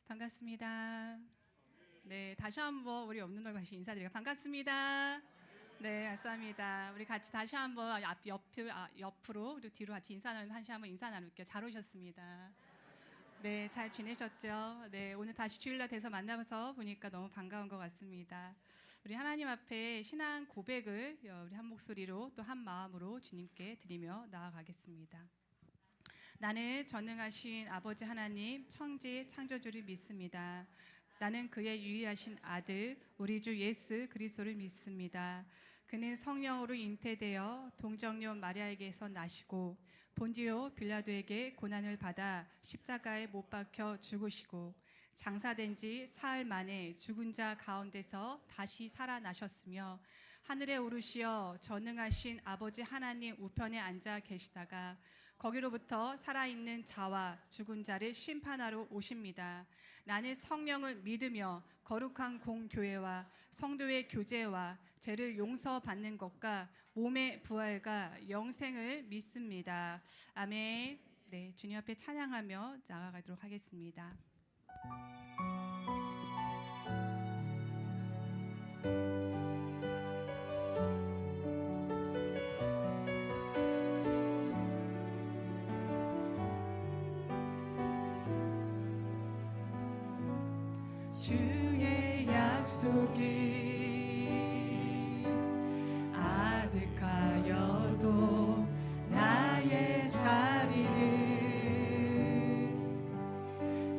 반갑습니다. 네, 다시 한번 우리 없는 얼굴 다시 인사드리고 반갑습니다. 네, 감사합니다. 우리 같이 다시 한번 옆으로 그리고 뒤로 같이 다시 한번 인사 나눌게요. 잘 오셨습니다. 네, 잘 지내셨죠? 네, 오늘 다시 주일날 돼서 만나서 보니까 너무 반가운 것 같습니다. 우리 하나님 앞에 신앙 고백을 우리 한 목소리로 또 한 마음으로 주님께 드리며 나아가겠습니다. 나는 전능하신 아버지 하나님 천지 창조주를 믿습니다. 나는 그의 유일하신 아들 우리 주 예수 그리스도를 믿습니다. 그는 성령으로 잉태되어 동정녀 마리아에게서 나시고 본디오 빌라도에게 고난을 받아 십자가에 못 박혀 죽으시고 장사된 지 사흘 만에 죽은 자 가운데서 다시 살아나셨으며 하늘에 오르시어 전능하신 아버지 하나님 우편에 앉아 계시다가 거기로부터 살아있는 자와 죽은 자를 심판하러 오십니다. 나는 성령을 믿으며 거룩한 공교회와 성도의 교제와 죄를 용서받는 것과 몸의 부활과 영생을 믿습니다. 아멘. 네, 주님 앞에 찬양하며 나아가도록 하겠습니다. 주의 약속이 아득하여도 나의 자리를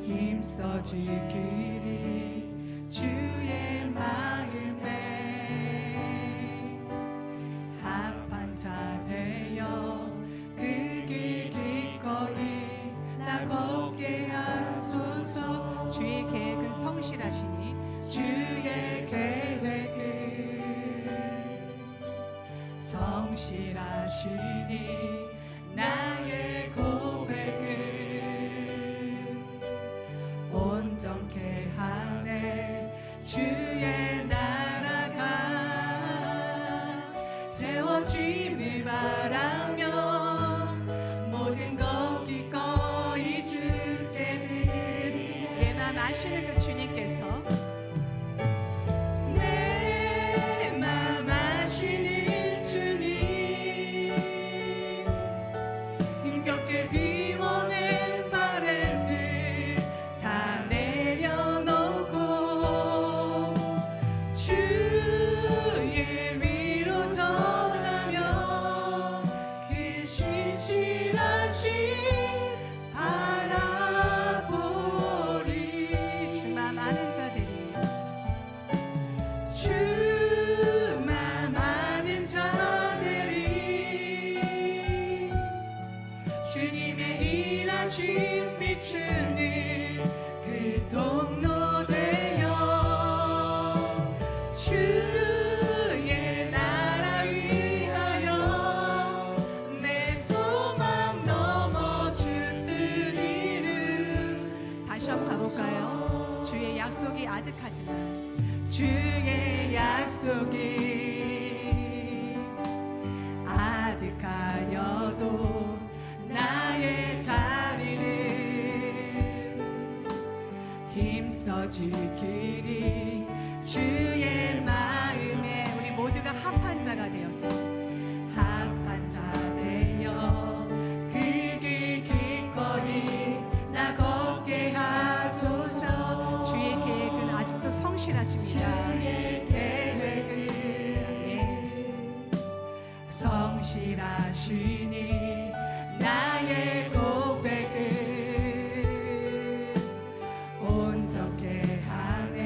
힘써 지키리 주의 마음에 합한 자 되어 그 길 기꺼이 나 걷게 하소서. 주의 계획은 성실하시니 주의 계획은 성실하시니 나의 고백은 온전케 하네. 주의 나라가 세워짐을 바라며 모든 것 기꺼이 주께 드리리. 내 맘 아시는 그 주님께서 내 맘 아시는 주님 힘겹게 비워낸 바램들 다 내려놓고 주의 위로 전하며 그 신실하신 바라보리. 주만 아는 자들이 주만 아는 자들이 주님의 일하심 비추는 그 통로 되어 주의 나라 위하여 내 소망 넘어 주 뜻 이룬. 다시 한번 가볼까요? 주의 약속이 아득하지만 주의 약속이 아득하여도 나의 자리를 힘써 지키리. 주의 마음에 우리 모두가 합한 자가 되어서 합한 자 되어 그 길 기꺼이 나 걷게 하소서. 주의 계획은 아직도 성실하십니다. 주의 계획은 성실하시니 나의 고백은 온전케 하네.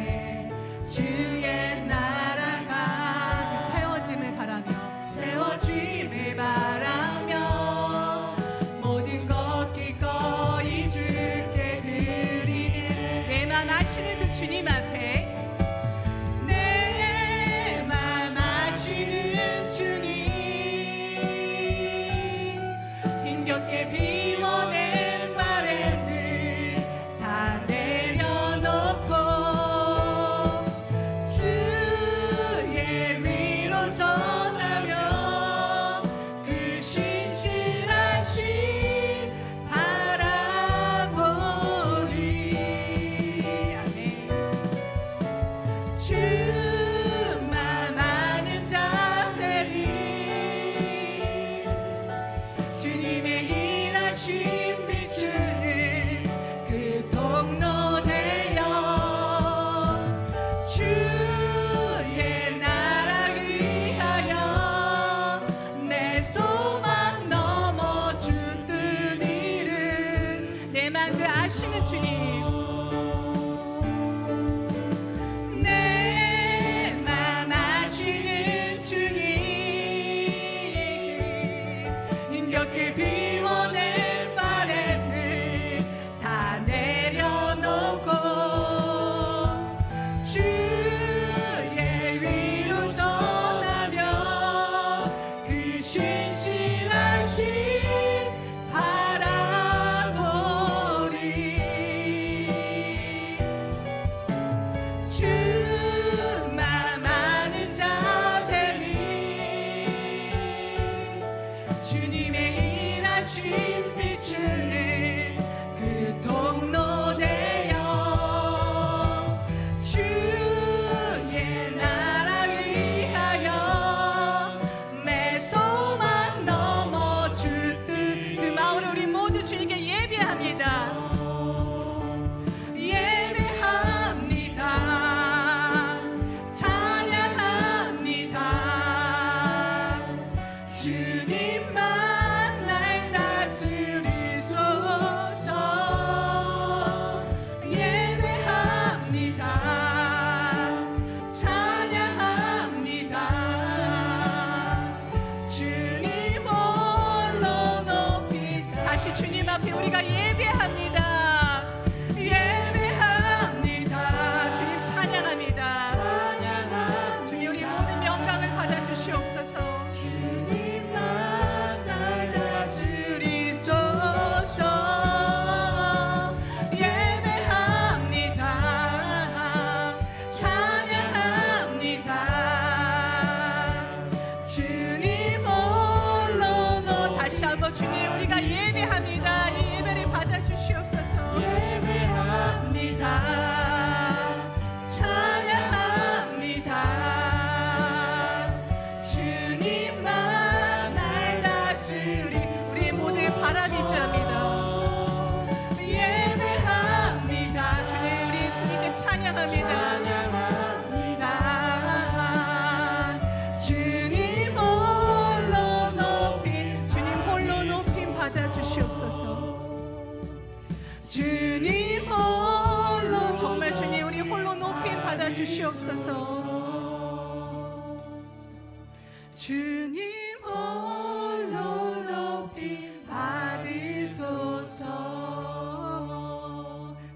주님 홀로 높이 받으소서.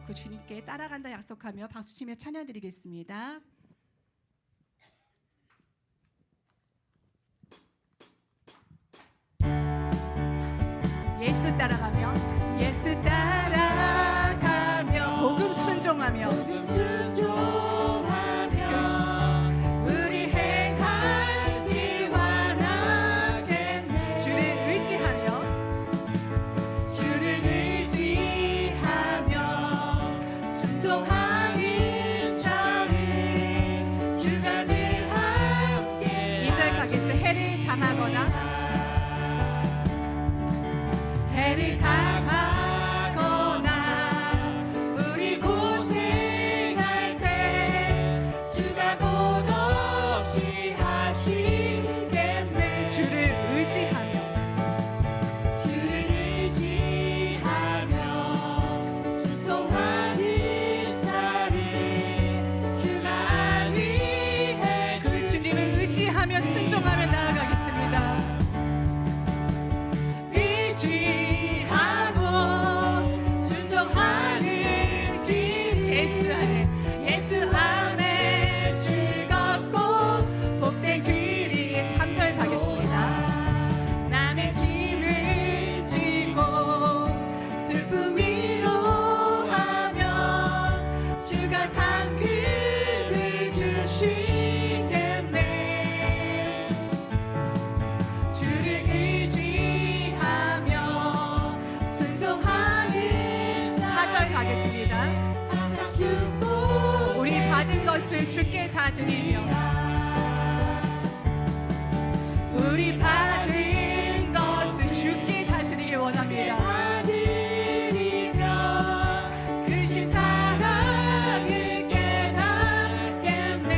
그 주님께 따라간다 약속하며 박수치며 찬양드리겠습니다. 예수 따라가며 예수 따라가며 복음 순종하며 우리 행할 길 환하겠네. 주를 의지하며 순종하는 자를 주가 늘 함께. 2절 가겠습니다. 해를 당하거나 우리 고생할 때 주가 곧 없이 하시겠네. 주를 의지하며 순종하는 자를 주가 위해. 그 주님을 의지하며 순종하며 나아가겠습니다. 예수 안에 즐겁고 복된 길이. 3절 가겠습니다. 남의 짐을 지고 슬픔 위로하면 주가 상급을 주시겠네. 주를 의지하며 순종하는. 4절 가겠습니다. 우리 받은 것을 주께 다 드리며 우리 받은 것을 주께 다 드리길 원합니다. 크신 사랑을 깨닫겠네.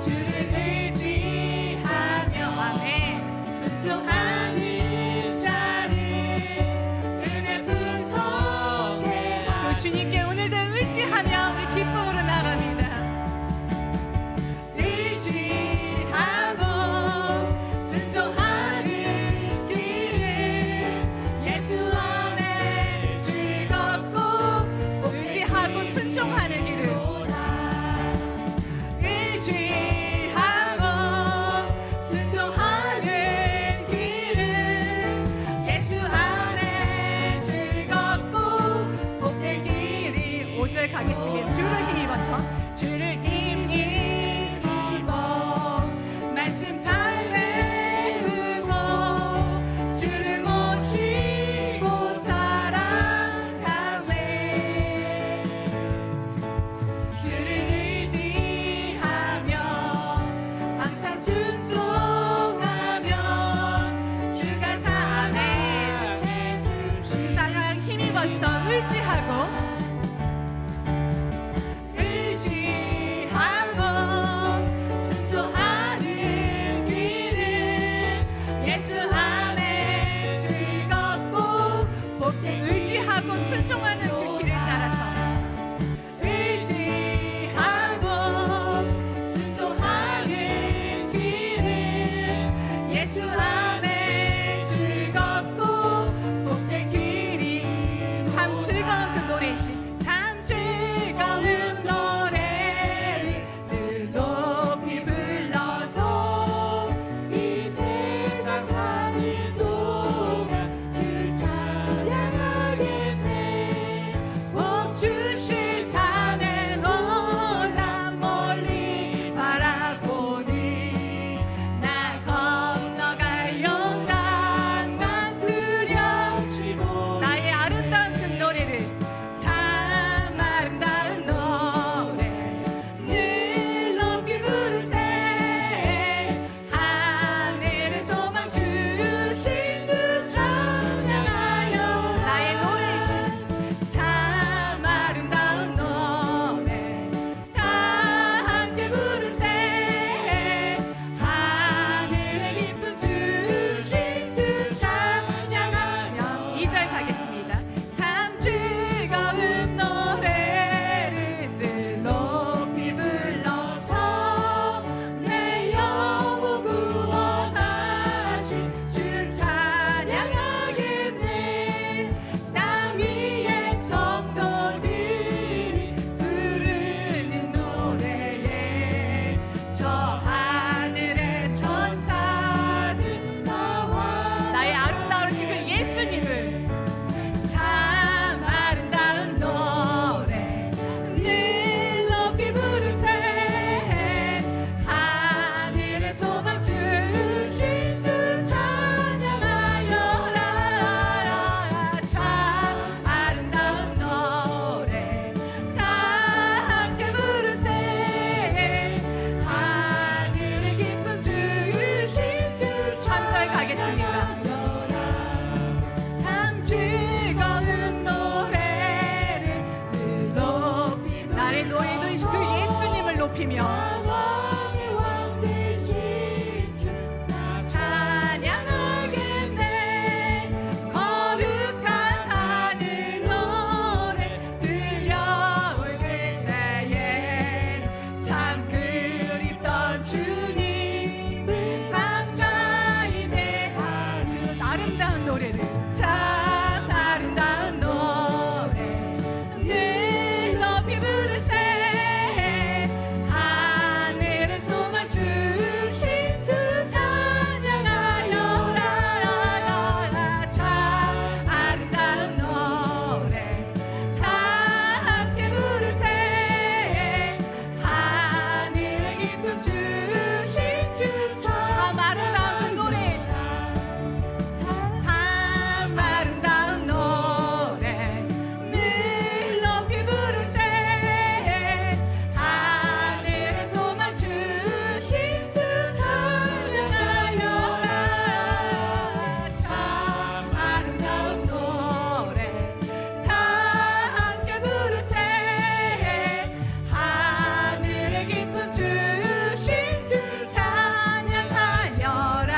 주를 의지하며 아멘. 순종하는 자를 은혜 풍성해. 주님께 오늘도 의지하며 우리 기쁨으로 나아갑니다. 높이며 왕의 왕 되신 주 찬양하겠네. 거룩한 하늘 노래 들려올 그때에 참 그립던 주님을 가까이 대하는 아름다운 노래를 참 아름다운 노래 늘 높이 부르세. 하늘에 소망 주신 주 찬양하여라. 참 아름다운 노래 다 함께 부르세. 하늘에 기쁨 주신 주 참 아름다운 노래 참 아름다운 노래 늘 높이 부르세. 하늘에 소망 주신 주 찬양하여라. 참 아름다운 노래 다 함께 부르세. 하늘에 기쁨 주신 주 찬양하여라.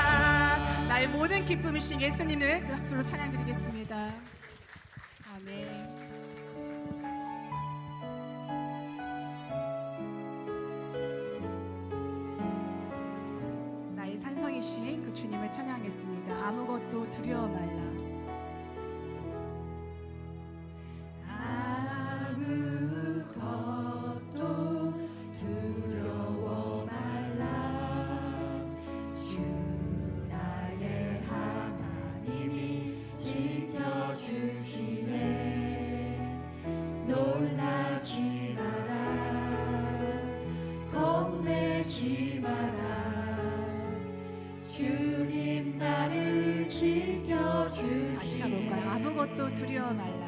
나의 모든 기쁨이신 예수님을 그 박수로 찬양드리겠습니다. 아멘. 나의 산성이신 그 주님을 찬양하겠습니다. 아무것도 두려워 말라. 아무것도 두려워 말라. 주 나의 하나님이 지켜주시네. 놀라지 마라. 겁내지 마라. 주님 나를 지켜주시네. 다시 가볼까요? 아무것도 두려워 말라.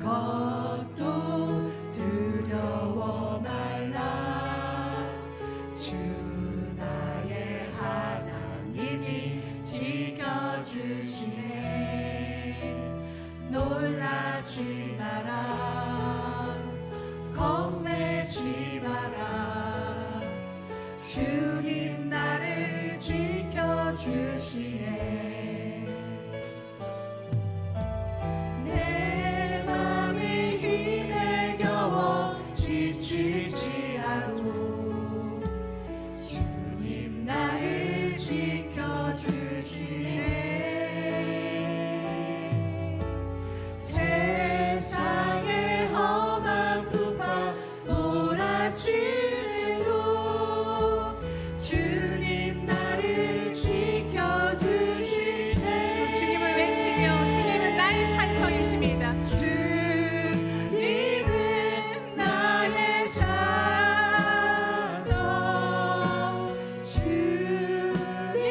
아무것도 두려워 말라. 주 나의 하나님이 지켜주시네. 놀라지 마라. 겁내지 마라. 주님 나를 지켜주시네. 내 맘의 힘에 겨워 지치지 않고 주님 나를 지켜주시네. 세상의 험한 부파 몰아치고 주님 나를 지켜주시네. 주님을 외치며 주님은 나의 산성이십니다. 주님은 나의 산성. 주님은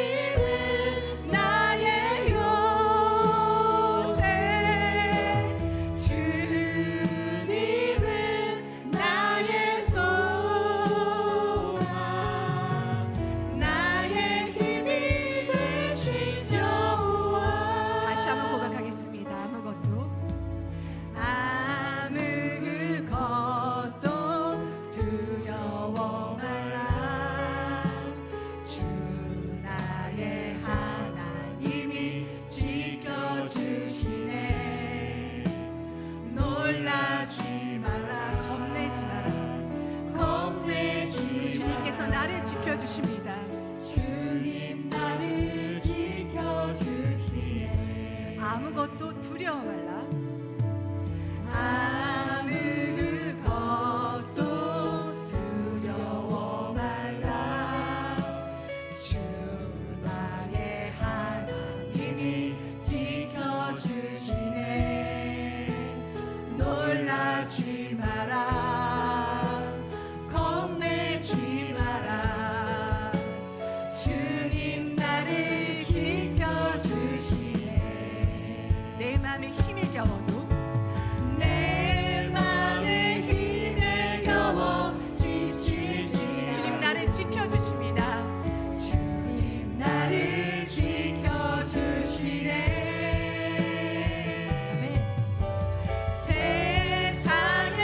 나의 요새. 주님은 나의 소망. 나의 힘이 되신 여호와. 다시 한번 고백하겠습니다. 아무것도 두려워 말라. 주 나의 하나님이 지켜주시네. 놀라지 마라. 겁내지 마라. 겁내지 주님께서 나를 지켜주십니다. 주님 나를 지켜주시네. 아무것도 두려워 말라. 아무것도 두려워 말라. 주 나의 하나님이 지켜주시네. 놀라지 마라. 겁내지 마라. 주님 나를 지켜주시네. 내 마음에 힘이 겨워도 내 맘에 힘에 겨워 지치지 주님 나를 지켜주십니다. 주님 나를 지켜주시네. 아멘. 세상의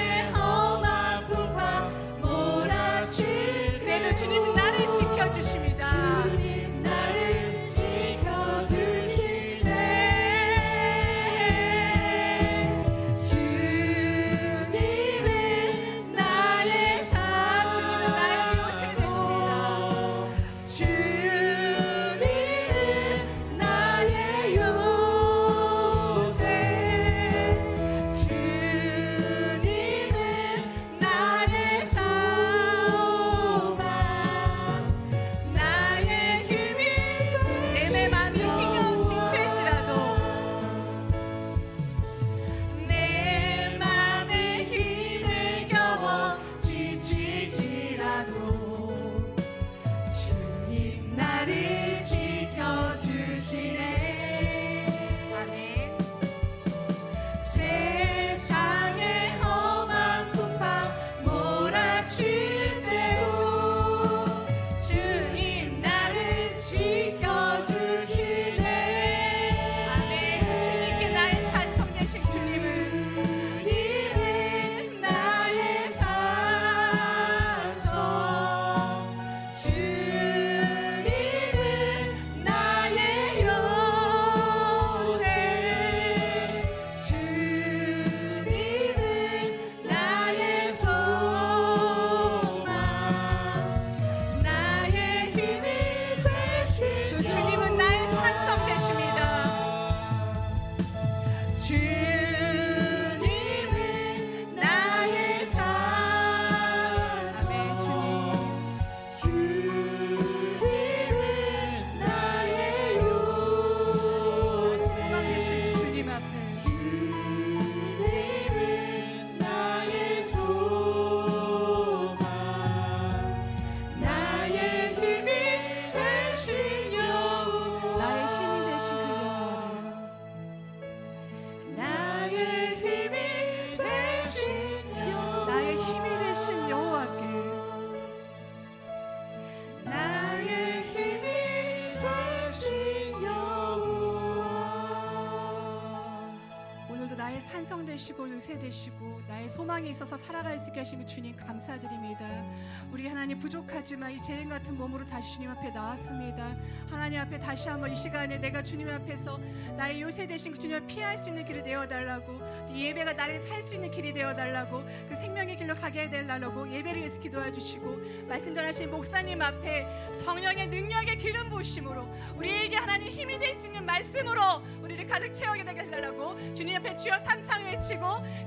되시고 요새 되시고 나의 소망이 있어서 살아갈 수 있게 하신 주님 감사드립니다. 우리 하나님 부족하지만 이 죄인 같은 몸으로 다시 주님 앞에 나왔습니다. 하나님 앞에 다시 한번 이 시간에 내가 주님 앞에서 나의 요새 되신 주님을 피할 수 있는 길을 내어달라고, 이 예배가 나를 살 수 있는 길이 되어달라고, 그 생명의 길로 가게 해달라고 예배를 위해서 기도해 주시고, 말씀 전하신 목사님 앞에 성령의 능력의 기름 부으심으로 우리에게 하나님 힘이 될 수 있는 말씀으로 우리를 가득 채우게 되게 해달라고 주님 앞에 주여 3창 외치고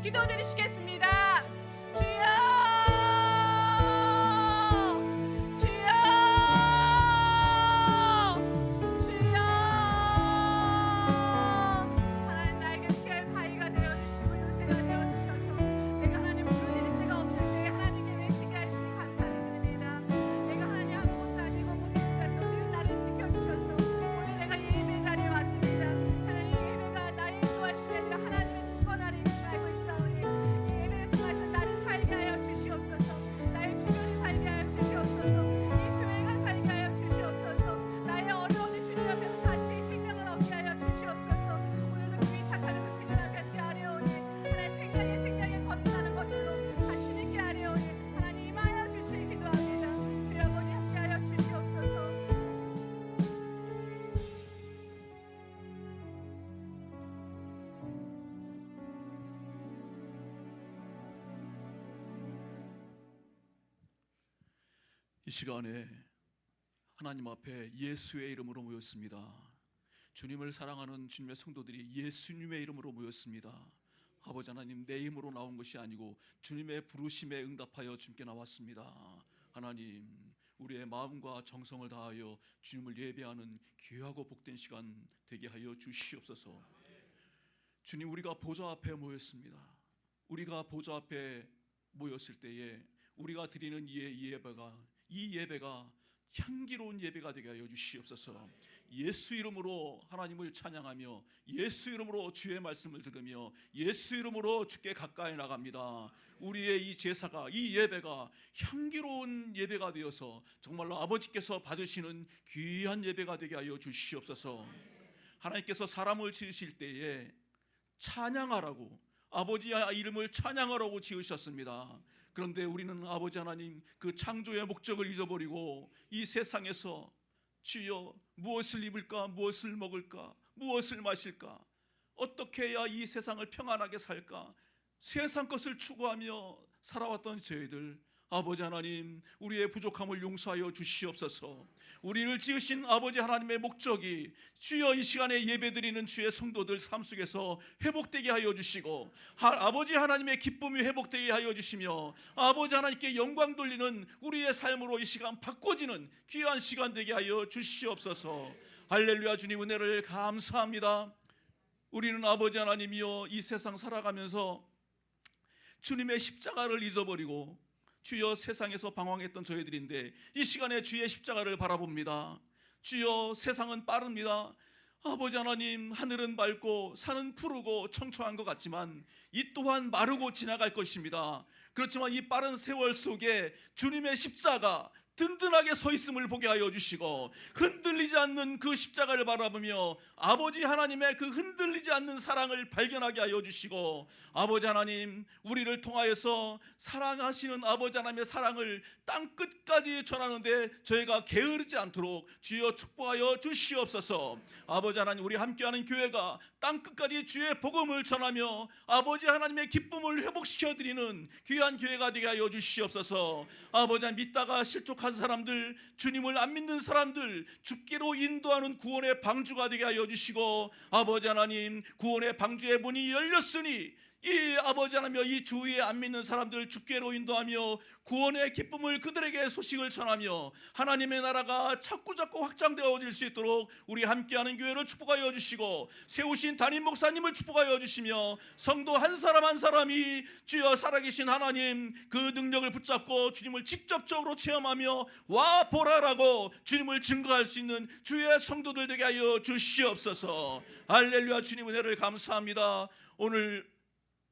기도드리시겠습니다. 주여, 주여, 주여. 하나님 나에게 피할 바위가 되어주시고 요새가 되어주셔서 내가 하나님 부르짖을 데가 없을 때에 하나님께 외치게 하시니 감사를 드립니다. 내가 하나님 아무것도 아니고 못된 자리로 늘 나를 지켜주셔서 오늘 내가 이 예배 자리에 왔습니다. 하나님 이 예배가 나의 인도하심이 아니라 하나님의 주권하는 줄 알고 있사오니 이 예배를 통해서 나를 살게 하여 주시옵소서. 나의 주변이 살게 하여 주시옵소서. 이 교회가 살게 하여 주시옵소서. 나의 어려움을 주님 앞에서 다시 생명을 얻게 하여 주시옵소서. 오늘도 그 위탁하는 그 주님 앞에 아뢰오니 하나님 생명에 거듭나는 것으로 다시 믿게 아뢰오니 하나님 임하여 주시기 기도합니다. 주여 아버지 함께하여 주시옵소서. 이 시간에 하나님 앞에 예수의 이름으로 모였습니다. 주님을 사랑하는 주님의 성도들이 예수님의 이름으로 모였습니다. 아버지 하나님, 내 힘으로 나온 것이 아니고 주님의 부르심에 응답하여 주님께 나왔습니다. 하나님, 우리의 마음과 정성을 다하여 주님을 예배하는 귀하고 복된 시간 되게 하여 주시옵소서. 주님, 우리가 보좌 앞에 모였습니다. 우리가 보좌 앞에 모였을 때에 우리가 드리는 이 예배가 향기로운 예배가 되게 하여 주시옵소서. 예수 이름으로 하나님을 찬양하며 예수 이름으로 주의 말씀을 들으며 예수 이름으로 주께 가까이 나갑니다. 우리의 이 제사가, 이 예배가 향기로운 예배가 되어서 정말로 아버지께서 받으시는 귀한 예배가 되게 하여 주시옵소서. 하나님께서 사람을 지으실 때에 찬양하라고, 아버지의 이름을 찬양하라고 지으셨습니다. 그런데 우리는 아버지 하나님 그 창조의 목적을 잊어버리고 이 세상에서 주여 무엇을 입을까, 무엇을 먹을까, 무엇을 마실까, 어떻게 해야 이 세상을 평안하게 살까, 세상 것을 추구하며 살아왔던 저희들, 아버지 하나님 우리의 부족함을 용서하여 주시옵소서. 우리를 지으신 아버지 하나님의 목적이 주여 이 시간에 예배드리는 주의 성도들 삶 속에서 회복되게 하여 주시고, 아버지 하나님의 기쁨이 회복되게 하여 주시며 아버지 하나님께 영광 돌리는 우리의 삶으로 이 시간 바꿔지는 귀한 시간 되게 하여 주시옵소서. 할렐루야. 주님 은혜를 감사합니다. 우리는 아버지 하나님이여 이 세상 살아가면서 주님의 십자가를 잊어버리고 주여 세상에서 방황했던 저희들인데 이 시간에 주의 십자가를 바라봅니다. 주여 세상은 빠릅니다. 아버지 하나님, 하늘은 맑고 산은 푸르고 청초한 것 같지만 이 또한 마르고 지나갈 것입니다. 그렇지만 이 빠른 세월 속에 주님의 십자가 든든하게 서 있음을 보게 하여 주시고 흔들리지 않는 그 십자가를 바라보며 아버지 하나님의 그 흔들리지 않는 사랑을 발견하게 하여 주시고, 아버지 하나님 우리를 통하여서 사랑하시는 아버지 하나님의 사랑을 땅 끝까지 전하는데 저희가 게으르지 않도록 주여 축복하여 주시옵소서. 아버지 하나님 우리 함께하는 교회가 땅 끝까지 주의 복음을 전하며 아버지 하나님의 기쁨을 회복시켜드리는 귀한 교회가 되게 하여 주시옵소서. 아버지 하나님 믿다가 실족한 사람들, 주님을 안 믿는 사람들 주께로 인도하는 구원의 방주가 되게 하여 주시고, 아버지 하나님 구원의 방주의 문이 열렸으니 이 아버지 하나님 이 주위에 안 믿는 사람들 주께로 인도하며 구원의 기쁨을 그들에게 소식을 전하며 하나님의 나라가 자꾸자꾸 확장되어질 수 있도록 우리 함께하는 교회를 축복하여 주시고 세우신 담임 목사님을 축복하여 주시며 성도 한 사람 한 사람이 주여 살아계신 하나님 그 능력을 붙잡고 주님을 직접적으로 체험하며 와 보라라고 주님을 증거할 수 있는 주의 성도들 되게 하여 주시옵소서. 할렐루야. 주님 은혜를 감사합니다. 오늘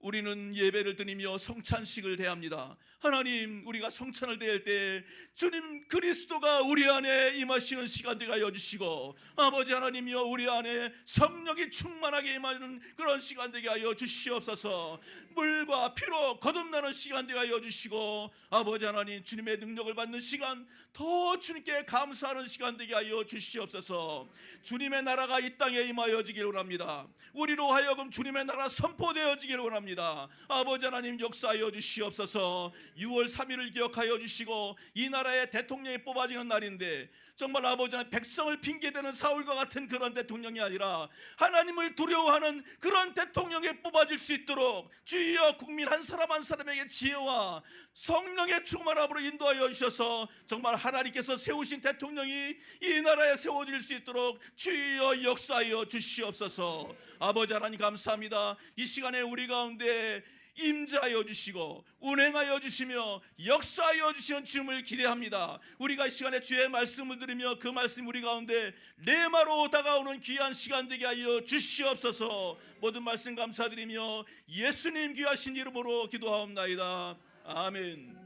우리는 예배를 드리며 성찬식을 대합니다. 하나님, 우리가 성찬을 대할 때 주님 그리스도가 우리 안에 임하시는 시간 되게 하여 주시고, 아버지 하나님이여 우리 안에 성령이 충만하게 임하는 그런 시간 되게 하여 주시옵소서. 물과 피로 거듭나는 시간 되게 하여 주시고, 아버지 하나님 주님의 능력을 받는 시간, 더 주님께 감사하는 시간 되게 하여 주시옵소서. 주님의 나라가 이 땅에 임하여지기를 원합니다. 우리로 하여금 주님의 나라 선포되어지기를 원합니다. 아버지 하나님 역사하여 주시옵소서. 6월 3일을 기억하여 주시고, 이 나라의 대통령이 뽑아지는 날인데 정말 아버지 하나님 백성을 핑계대는 사울과 같은 그런 대통령이 아니라 하나님을 두려워하는 그런 대통령이 뽑아질 수 있도록 주여 국민 한 사람 한 사람에게 지혜와 성령의 충만함으로 인도하여 주셔서 정말 하나님께서 세우신 대통령이 이 나라에 세워질 수 있도록 주여 역사하여 주시옵소서. 아버지 하나님 감사합니다. 이 시간에 우리 가운데 임자하여 주시고 운행하여 주시며 역사하여 주시는 주님을 기대합니다. 우리가 이 시간에 주의 말씀을 들으며 그 말씀 우리 가운데 레마로 다가오는 귀한 시간 되게 하여 주시옵소서. 모든 말씀 감사드리며 예수님 귀하신 이름으로 기도하옵나이다. 아멘.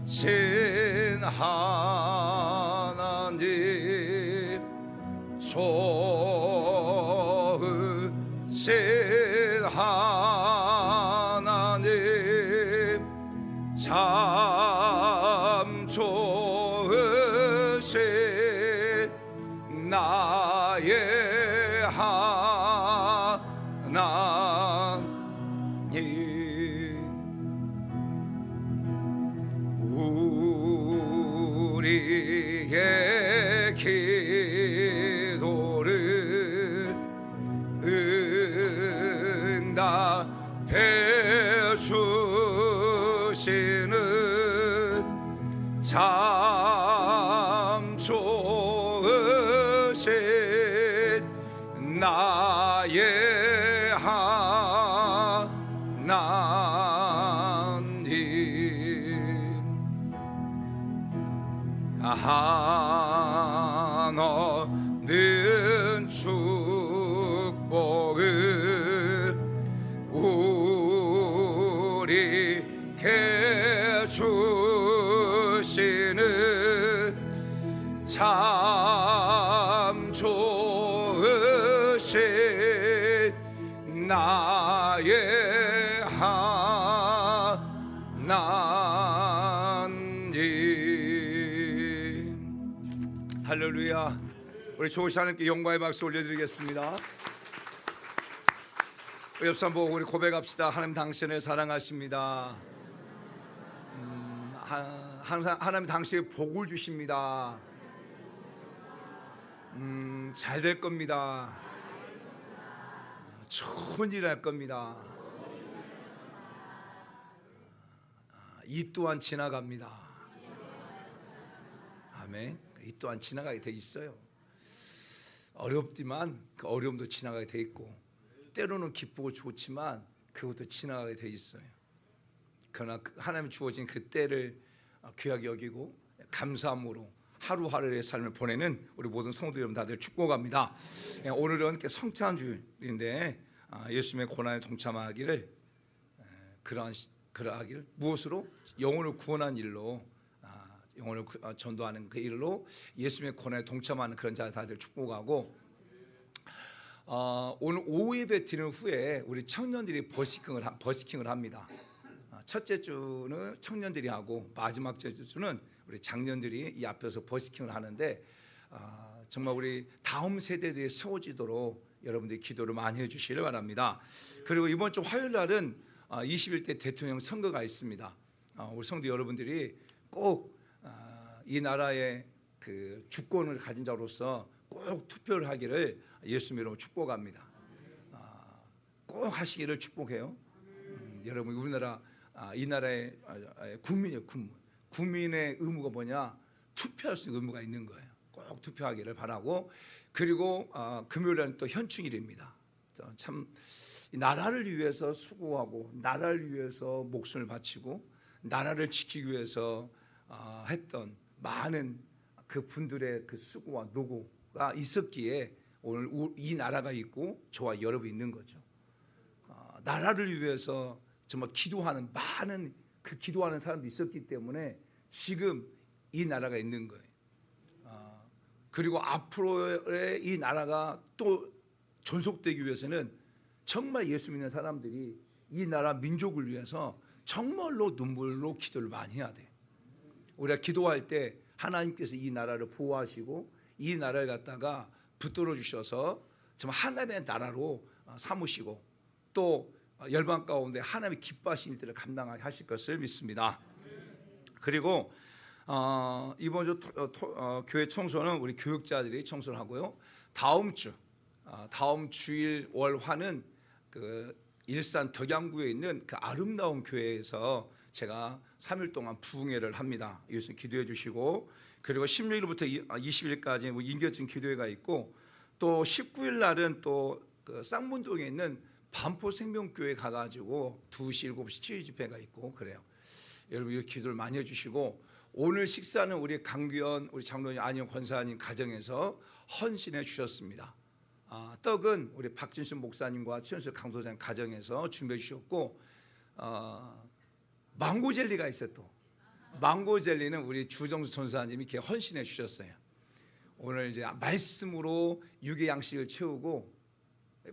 좋으신 하나님, 좋으신 하나님, 참 좋으신 나의 하나님, 우리의 기도를 응답해 주시는 참 좋으신 나의 하나님, 한없는 축복을 우리에게 주시는 참 좋으신 나의 하나님. 할렐루야. 우리 좋으신 하나님께 영광의 박수 올려드리겠습니다. 옆 사람 보고 우리 고백합시다. 하나님 당신을 사랑하십니다. 항상 하나님 당신에게 복을 주십니다. 잘 될 겁니다. 좋은 일 할 겁니다. 이 또한 지나갑니다. 아멘. 이 또한 지나가게 돼 있어요. 어렵지만 그 어려움도 지나가게 돼 있고, 때로는 기쁘고 좋지만 그것도 지나가게 돼 있어요. 그러나 하나님 주어진 그 때를 귀하게 여기고 감사함으로 하루하루의 삶을 보내는 우리 모든 성도 여러분 다들 축복합니다. 오늘은 성찬주일인데 예수님의 고난에 동참하기를, 그러하기를 무엇으로? 영혼을 구원한 일로, 영혼을 전도하는 그 일로 예수님의 고난에 동참하는 그런 자 다들 축복하고, 오늘 오후 예배 드리는 후에 우리 청년들이 버시킹을 합니다. 첫째 주는 청년들이 하고 마지막 주는 우리 장년들이 이 앞에서 버시킹을 하는데, 정말 우리 다음 세대들이 세워지도록 여러분들이 기도를 많이 해주시길 바랍니다. 그리고 이번 주 화요일 날은 21대 대통령 선거가 있습니다. 우리 성도 여러분들이 꼭 이 나라의 그 주권을 가진 자로서 꼭 투표를 하기를 예수님 이름으로 축복합니다. 꼭 하시기를 축복해요. 여러분 우리나라 이 나라의 국민이에요. 국민의 의무가 뭐냐? 투표할 수 있는 의무가 있는 거예요. 꼭 투표하기를 바라고, 그리고 금요일은 또 현충일입니다. 참 이 나라를 위해서 수고하고 나라를 위해서 목숨을 바치고 나라를 지키기 위해서 했던 많은 그 분들의 그 수고와 노고가 있었기에 오늘 이 나라가 있고 저와 여러분이 있는 거죠. 나라를 위해서 정말 기도하는 많은 그 기도하는 사람도 있었기 때문에 지금 이 나라가 있는 거예요. 그리고 앞으로의 이 나라가 또 존속되기 위해서는 정말 예수 믿는 사람들이 이 나라 민족을 위해서 정말로 눈물로 기도를 많이 해야 돼. 우리가 기도할 때 하나님께서 이 나라를 보호하시고 이 나라를 갖다가 붙들어 주셔서 정말 하나님의 나라로 삼으시고 또 열방 가운데 하나님의 기뻐하신 일들을 감당하게 하실 것을 믿습니다. 그리고 이번 주 교회 청소는 우리 교육자들이 청소를 하고요. 다음 주일 월화는 그 일산 덕양구에 있는 그 아름다운 교회에서 제가 3일 동안 부흥회를 합니다. 이것을 기도해 주시고, 그리고 16일부터 20일까지 뭐 인격증 기도회가 있고, 또 19일 날은 또 그 쌍문동에 있는 반포 생명교회 가가지고 2시, 7시 치유 집회가 있고 그래요. 여러분 이 기도를 많이 해주시고, 오늘 식사는 우리 강규현 우리 장로님 안영 권사님 가정에서 헌신해 주셨습니다. 떡은 우리 박진수 목사님과 최은수 강도장 가정에서 준비해 주셨고, 망고 젤리가 있어요. 또 망고 젤리는 우리 주정수 전사님이 이렇게 헌신해 주셨어요. 오늘 이제 말씀으로 육의 양식을 채우고,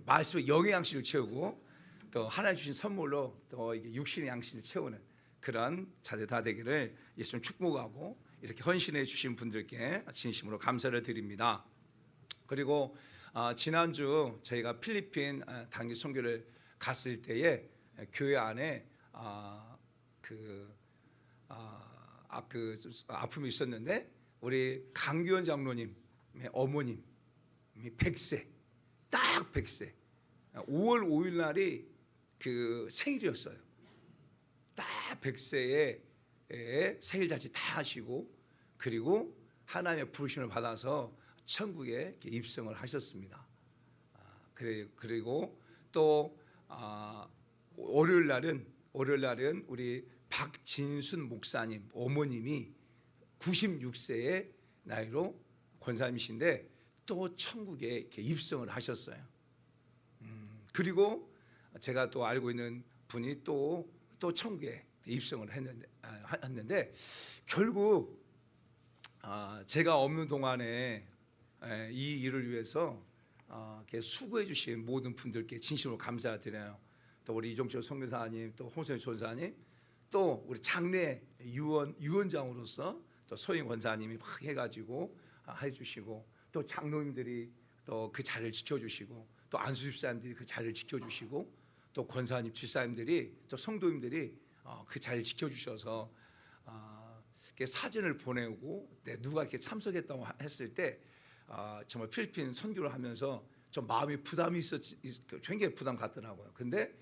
말씀으로 영의 양식을 채우고, 또 하나님 주신 선물로 또 이게 육신의 양식을 채우는 그런 자들 다 되기를 예수님 축복하고, 이렇게 헌신해 주신 분들께 진심으로 감사를 드립니다. 그리고 지난주 저희가 필리핀 단기 선교를 갔을 때에 교회 안에 아픔이 있었는데, 우리 강규현 장로님 어머님 100세, 딱 100세, 5월 5일 날이 그 생일이었어요. 딱 100세에 생일 잔치 다 하시고, 그리고 하나님의 부르심을 받아서 천국에 입성을 하셨습니다. 그리고 또 월요일 날은 우리 박진순 목사님 어머님이 96세의 나이로 권사님이신데 또 천국에 이렇게 입성을 하셨어요. 그리고 제가 또 알고 있는 분이 또 천국에 입성을 했는데 결국 제가 없는 동안에 이 일을 위해서 수고해 주신 모든 분들께 진심으로 감사드려요. 또 우리 이종철 선교사님, 또 홍성희 전사님, 또 우리 장례 유원장으로서 또 소영 권사님이 막 해가지고 해주시고, 또 장로님들이 또 그 자리를 지켜주시고, 또 안수 집사님들이 그 자리를 지켜주시고, 또 권사님 집사님들이 또 성도님들이 그 자리를 지켜주셔서 사진을 보내고 누가 이렇게 참석했다고 했을 때 정말 필리핀 선교를 하면서 좀 마음이 부담이 굉장히 부담 같더라고요. 근데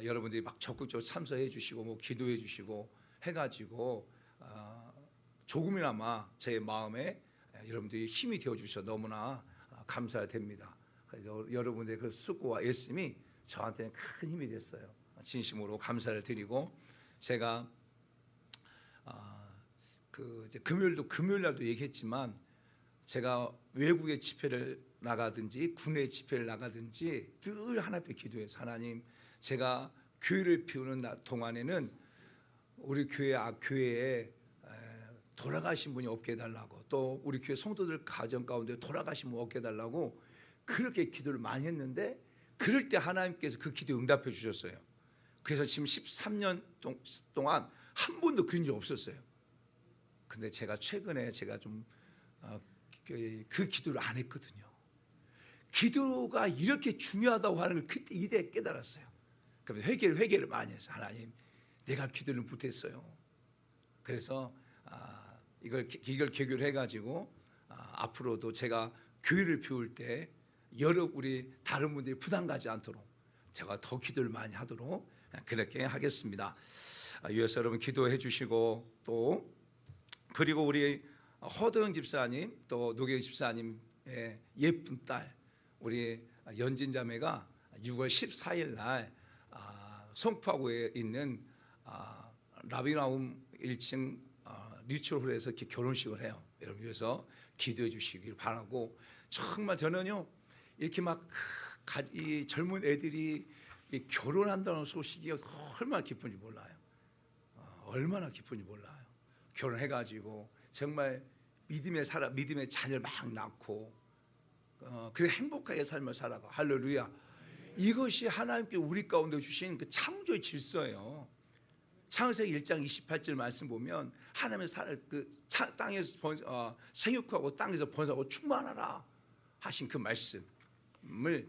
여러분들이 막 적극적으로 참석해 주시고 뭐 기도해 주시고 해가지고 조금이나마 제 마음에 여러분들이 힘이 되어 주셔서 너무나 감사됩니다. 그래서 여러분들의 그 수고와 애씀이 저한테는 큰 힘이 됐어요. 진심으로 감사를 드리고, 제가 이제 금요일 날도 얘기했지만, 제가 외국의 집회를 나가든지 국내 집회를 나가든지 늘 하나님께 기도해서, 하나님, 제가 교회를 피우는 동안에는 우리 교회에 돌아가신 분이 없게 해달라고, 또 우리 교회 성도들 가정 가운데 돌아가신 분 없게 해달라고 그렇게 기도를 많이 했는데, 그럴 때 하나님께서 그 기도에 응답해 주셨어요. 그래서 지금 13년 동안 한 번도 그런 적 없었어요. 근데 제가 최근에 좀 그 기도를 안 했거든요. 기도가 이렇게 중요하다고 하는 걸 그때 이때 깨달았어요. 그래서 회개를 많이 해서, 하나님, 내가 기도를 못했어요. 그래서 이걸 계교를 해가지고 앞으로도 제가 교회를 피울 때 우리 다른 분들이 부담 가지 않도록 제가 더 기도를 많이 하도록 그렇게 하겠습니다. 위해서 여러분 기도해 주시고, 또 그리고 우리 허도영 집사님, 또 노경 집사님의 예쁜 딸 우리 연진 자매가 6월 14일 날 송파구에 있는 라비나움 1층 리추홀에서 이렇게 결혼식을 해요. 여러분 위해서 기도해 주시길 바라고, 정말 저는요 이렇게 막 이 젊은 애들이 결혼한다는 소식이 얼마나 기쁜지 몰라요. 얼마나 기쁜지 몰라요. 결혼해가지고 정말 믿음의 자녀를 막 낳고 그 행복하게 삶을 살아가. 할렐루야. 이것이 하나님께 우리 가운데 주신 그 창조의 질서예요. 창세기 1장 28절 말씀 보면 하나님의 땅에서 생육하고 땅에서 번성하고 충만하라 하신 그 말씀을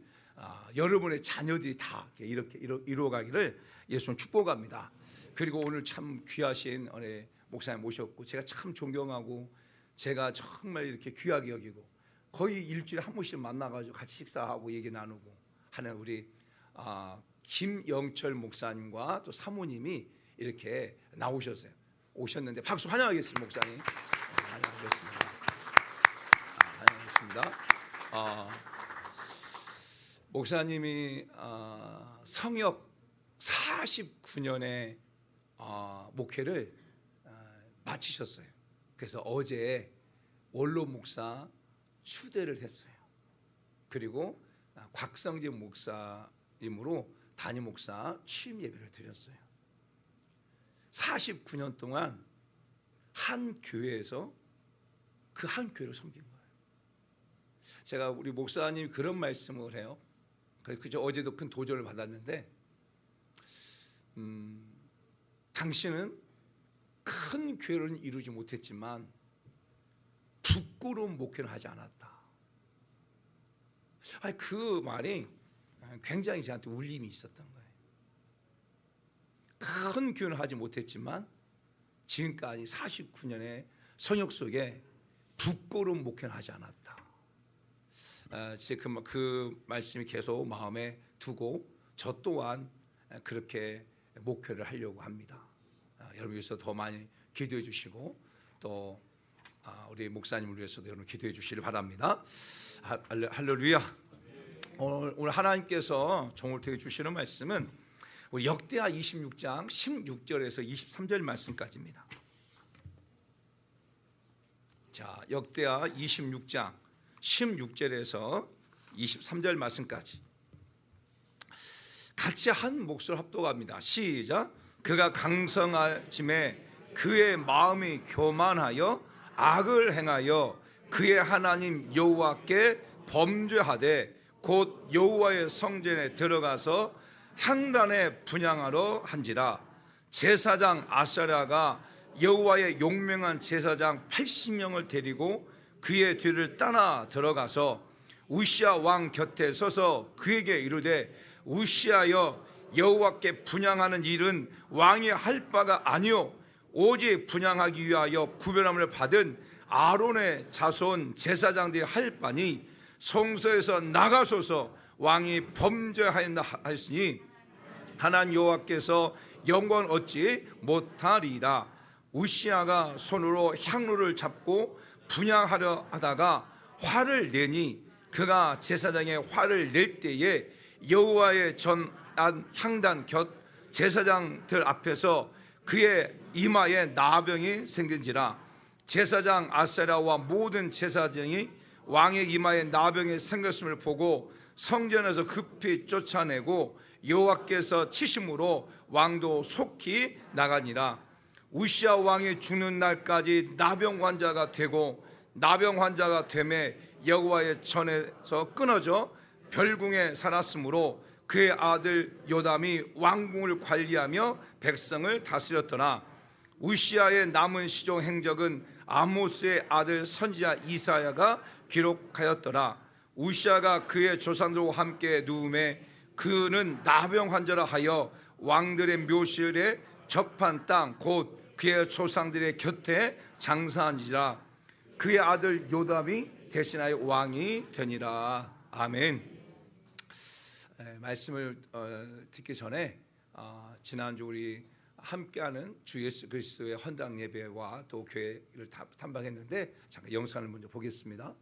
여러분의 자녀들이 다 이렇게 이루어가기를 예수님 축복합니다. 그리고 오늘 참 귀하신 우리 목사님 모셨고, 제가 참 존경하고 제가 정말 이렇게 귀하게 여기고 거의 일주일에 한 번씩 만나가지고 같이 식사하고 얘기 나누고 하는 우리 김영철 목사님과 또 사모님이 이렇게 나오셨어요. 오셨는데 박수 환영하겠습니다. 목사님 환영하겠습니다. 환영하겠습니다. 목사님이 성역 49년의 목회를 마치셨어요. 그래서 어제 원로 목사 추대를 했어요. 그리고 곽성진 목사님으로 담임 목사 취임 예배를 드렸어요. 49년 동안 한 교회에서 그 한 교회를 섬긴 거예요. 제가 우리 목사님이 그런 말씀을 해요. 그저 어제도 큰 도전을 받았는데, 당신은 큰 교회를 이루지 못했지만 부끄러운 목회를 하지 않았다. 그 말이 굉장히 저한테 울림이 있었던 거예요. 큰 교회를 하지 못했지만 지금까지 49년의 성역 속에 부끄러운 목회를 하지 않았다. 그 말씀이 계속 마음에 두고 저 또한 그렇게 목회를 하려고 합니다. 여러분 위해서 더 많이 기도해 주시고 또 우리 목사님을 위해서도 여러분 기도해 주시길 바랍니다. 할렐루야. 오늘 하나님께서 종을 통해 주시는 말씀은 우리 역대하 26장 16절에서 23절 말씀까지입니다. 자, 역대하 26장 16절에서 23절 말씀까지 같이 한 목소리로 합독합니다. 시작. 그가 강성하짐에 그의 마음이 교만하여 악을 행하여 그의 하나님 여호와께 범죄하되 곧 여호와의 성전에 들어가서 향단에 분향하러 한지라. 제사장 아사랴가 여호와의 용맹한 제사장 80명을 데리고 그의 뒤를 따라 들어가서 우시야 왕 곁에 서서 그에게 이르되 우시야여, 여호와께 분향하는 일은 왕이 할 바가 아니요 오직 분향하기 위하여 구별함을 받은 아론의 자손 제사장들이 할 바니 성소에서 나가소서. 왕이 범죄하였나 하였으니 하나님 여호와께서 영광을 얻지 못하리이다. 우시야가 손으로 향로를 잡고 분향하려 하다가 화를 내니 그가 제사장의 화를 낼 때에 여호와의 전한 향단 곁 제사장들 앞에서 그의 이마에 나병이 생긴지라. 제사장 아사랴와 모든 제사장이 왕의 이마에 나병이 생겼음을 보고 성전에서 급히 쫓아내고 여호와께서 치심으로 왕도 속히 나가니라. 우시야 왕이 죽는 날까지 나병 환자가 되고 나병 환자가 되매 여호와의 전에서 끊어져 별궁에 살았으므로 그의 아들 요담이 왕궁을 관리하며 백성을 다스렸더라. 우시야의 남은 시종 행적은 아모스의 아들 선지자 이사야가 기록하였더라. 우시야가 그의 조상들과 함께 누움에 그는 나병 환자라 하여 왕들의 묘실에 접한 땅 곧 그의 조상들의 곁에 장사한지라. 그의 아들 요담이 대신하여 왕이 되니라. 아멘. 말씀을 듣기 전에 지난주 우리 함께하는 주 예수 그리스도의 헌당 예배와 또 교회를 탐방했는데 잠깐 영상을 먼저 보겠습니다.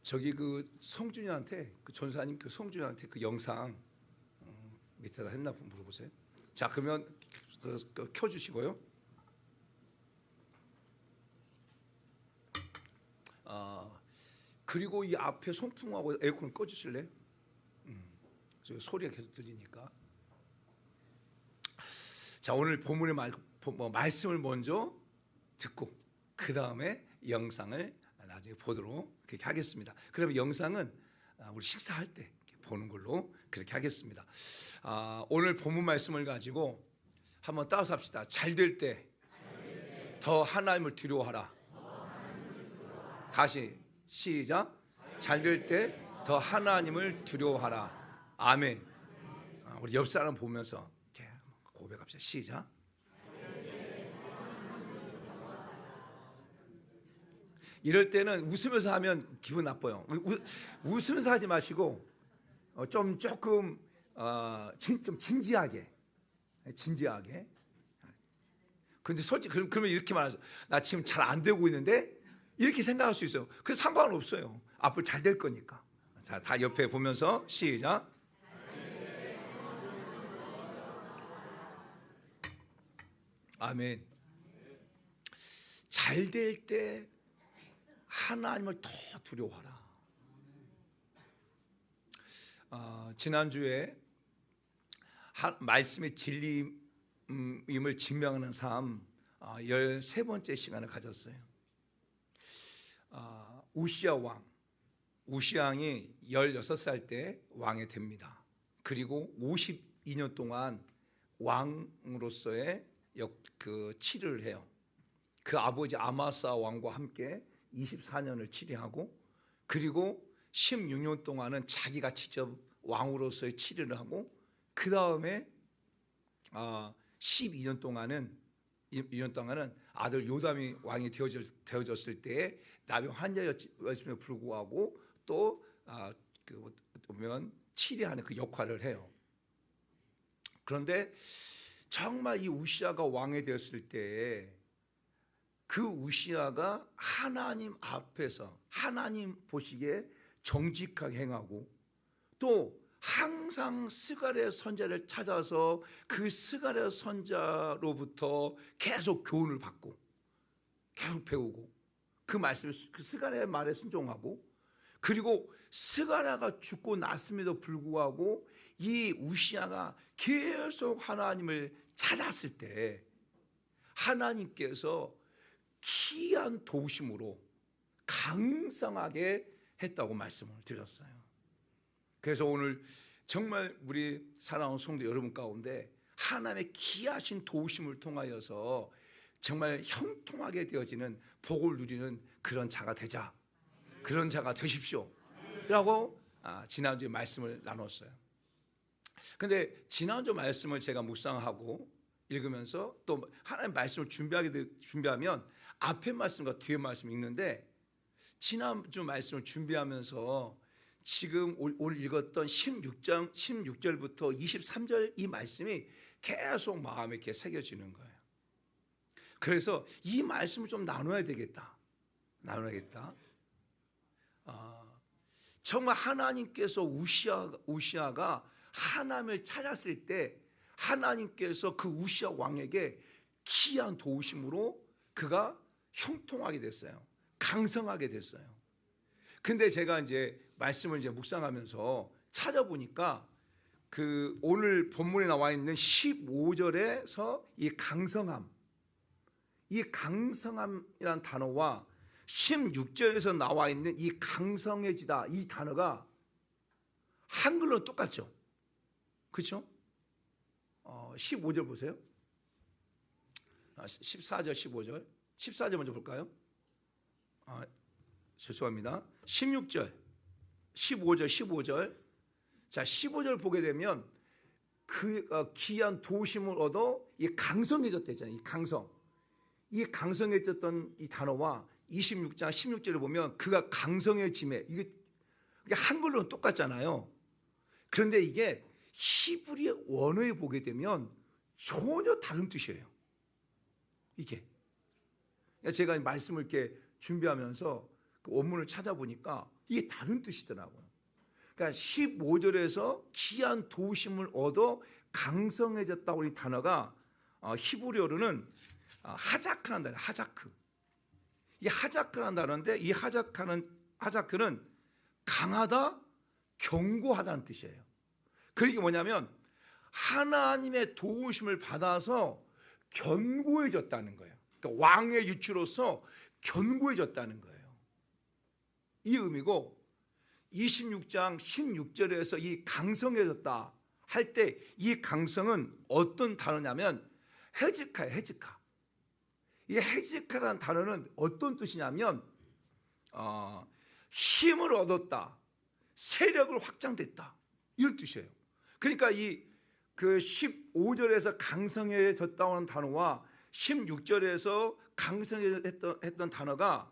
저기 그 성준이한테 그 전사님 그 성준이한테 그 영상 밑에다 했나 물어보세요. 자, 그러면 켜주시고요. 그리고 이 앞에 송풍하고 에어컨 꺼주실래요? 저 소리가 계속 들리니까. 자, 오늘 본문의 말씀을 먼저 듣고 그 다음에 영상을 나중에 보도록 그렇게 하겠습니다. 그러면 영상은 우리 식사할 때 보는 걸로 그렇게 하겠습니다. 오늘 본문 말씀을 가지고 한번 따라서 합시다. 잘 될 때 더 하나님을 두려워하라. 다시 시작. 잘 될 때 더 하나님을 두려워하라. 아멘. 우리 옆 사람 보면서 이렇게 고백합시다. 시작. 이럴 때는 웃으면서 하면 기분 나빠요. 웃으면서 하지 마시고 좀 조금 좀 진지하게. 그런데 솔직히 그러면 이렇게 말하죠. 나 지금 잘 안 되고 있는데 이렇게 생각할 수 있어요. 그래서 상관은 없어요. 앞으로 잘 될 거니까. 자, 다 옆에 보면서 시작. 아멘. 잘 될 때 하나님을 더 두려워하라. 지난주에 말씀의 진리임을 증명하는 삶 13번째 시간을 가졌어요. 우시야 왕, 우시양이 16살 때 왕이 됩니다. 그리고 52년 동안 왕으로서의 그 치를 해요. 그 아버지 아마사 왕과 함께 24년을 치리하고, 그리고 16년 동안은 자기가 직접 왕으로서의 치리를 하고, 그 다음에 12년 동안은 아들 요담이 왕이 되어졌을 때에 나병 환자였음에도 불구하고 또 보면 치리하는 그 역할을 해요. 그런데 정말 이 우시야가 왕이 되었을 때에 그 우시야가 하나님 앞에서 하나님 보시기에 정직하게 행하고, 또 항상 스가랴 선자를 찾아서 그 스가랴 선자로부터 계속 교훈을 받고 계속 배우고 그 말씀을 그 스가랴의 말에 순종하고, 그리고 스가랴가 죽고 났음에도 불구하고 이 우시야가 계속 하나님을 찾았을 때 하나님께서 기이한 도우심으로 강성하게 했다고 말씀을 드렸어요. 그래서 오늘 정말 우리 사랑하는 성도 여러분 가운데 하나님의 기이하신 도우심을 통하여서 정말 형통하게 되어지는 복을 누리는 그런 자가 되자, 그런 자가 되십시오 라고 지난주에 말씀을 나눴어요. 근데 지난주 말씀을 제가 묵상하고 읽으면서 또 하나님 말씀을 준비하면 앞에 말씀과 뒤에 말씀 읽는데, 지난주 말씀을 준비하면서 지금 오늘 읽었던 16절부터 23절 이 말씀이 계속 마음에 이렇게 새겨지는 거예요. 그래서 이 말씀을 좀 나눠야 되겠다. 정말 하나님께서 우시야가 하나님을 찾았을 때 하나님께서 그 우시야 왕에게 기이한 도우심으로 그가 형통하게 됐어요. 강성하게 됐어요. 근데 제가 이제 말씀을 이제 묵상하면서 찾아보니까 그 오늘 본문에 나와 있는 15절에서 이 강성함이란 단어와 16절에서 나와 있는 이 강성해지다 이 단어가 한글로 똑같죠. 그렇죠? 15절 보세요. 14절 15절 14절 먼저 볼까요? 죄송합니다. 16절 15절 자 15절 보게 되면 그 기이한 도우심을 얻어 이 강성해졌다잖아요. 이 강성해졌던 이 단어와 26장 16절을 보면 그가 강성해짐에 이게 한글로는 똑같잖아요. 그런데 이게 히브리 원어에 보게 되면 전혀 다른 뜻이에요. 제가 말씀을 이렇게 준비하면서 그 원문을 찾아보니까 이게 다른 뜻이더라고요. 그러니까 15절에서 귀한 도우심을 얻어 강성해졌다고 이 단어가 히브리어로는 하자크라는 단어예요. 하자크. 이 하자크라는 단어인데 이 하자크는 강하다, 견고하다는 뜻이에요. 그게 뭐냐면 하나님의 도우심을 받아서 견고해졌다는 거예요. 그러니까 왕의 유치로서 견고해졌다는 거예요. 이 의미고 26장 16절에서 이 강성해졌다 할 때 이 강성은 어떤 단어냐면 헤즈카예요. 헤즈카. 이 헤즈카라는 단어는 어떤 뜻이냐면 힘을 얻었다, 세력을 확장됐다 이런 뜻이에요. 그러니까 그 15절에서 강성해졌다는 단어와 16절에서 강성했던 단어가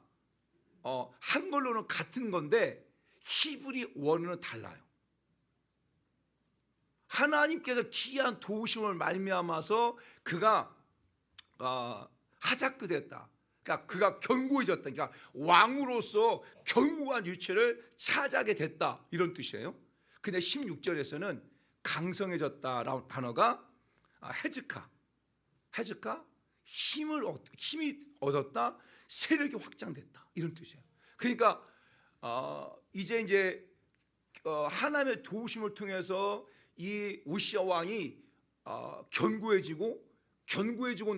한글로는 같은 건데 히브리 원어는 달라요. 하나님께서 귀한 도우심을 말미암아서 그가 하자크 됐다. 그러니까 그가 견고해졌다. 그러니까 왕으로서 견고한 위치를 차지하게 됐다 이런 뜻이에요. 근데 16절에서는 강성해졌다라는 단어가 헤즈카, 힘이 얻었다, 세력이 확장됐다 이런 뜻이에요. 그러니까 이제 하나님의 도우심을 통해서 이 우시아 왕이 견고해지고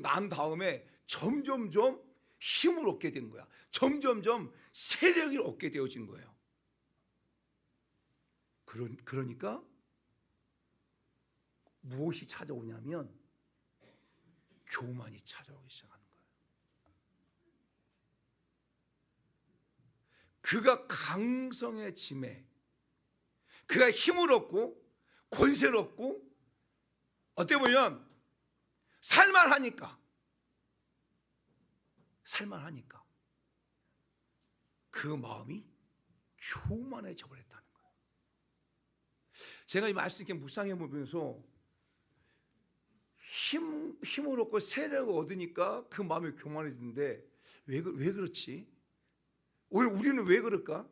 난 다음에 점점점 힘을 얻게 된 거야. 점점점 세력을 얻게 되어진 거예요. 그러니까 무엇이 찾아오냐면 교만이 찾아오기 시작하는 거예요. 그가 강성해짐에 그가 힘을 얻고 권세를 얻고 어떻게 보면 살만하니까 그 마음이 교만해져 버렸다는 거예요. 제가 이 말씀 이렇게 묵상해 보면서 힘을 얻고 세력을 얻으니까 그 마음이 교만해지는데 왜 그렇지? 오늘 우리는 왜 그럴까?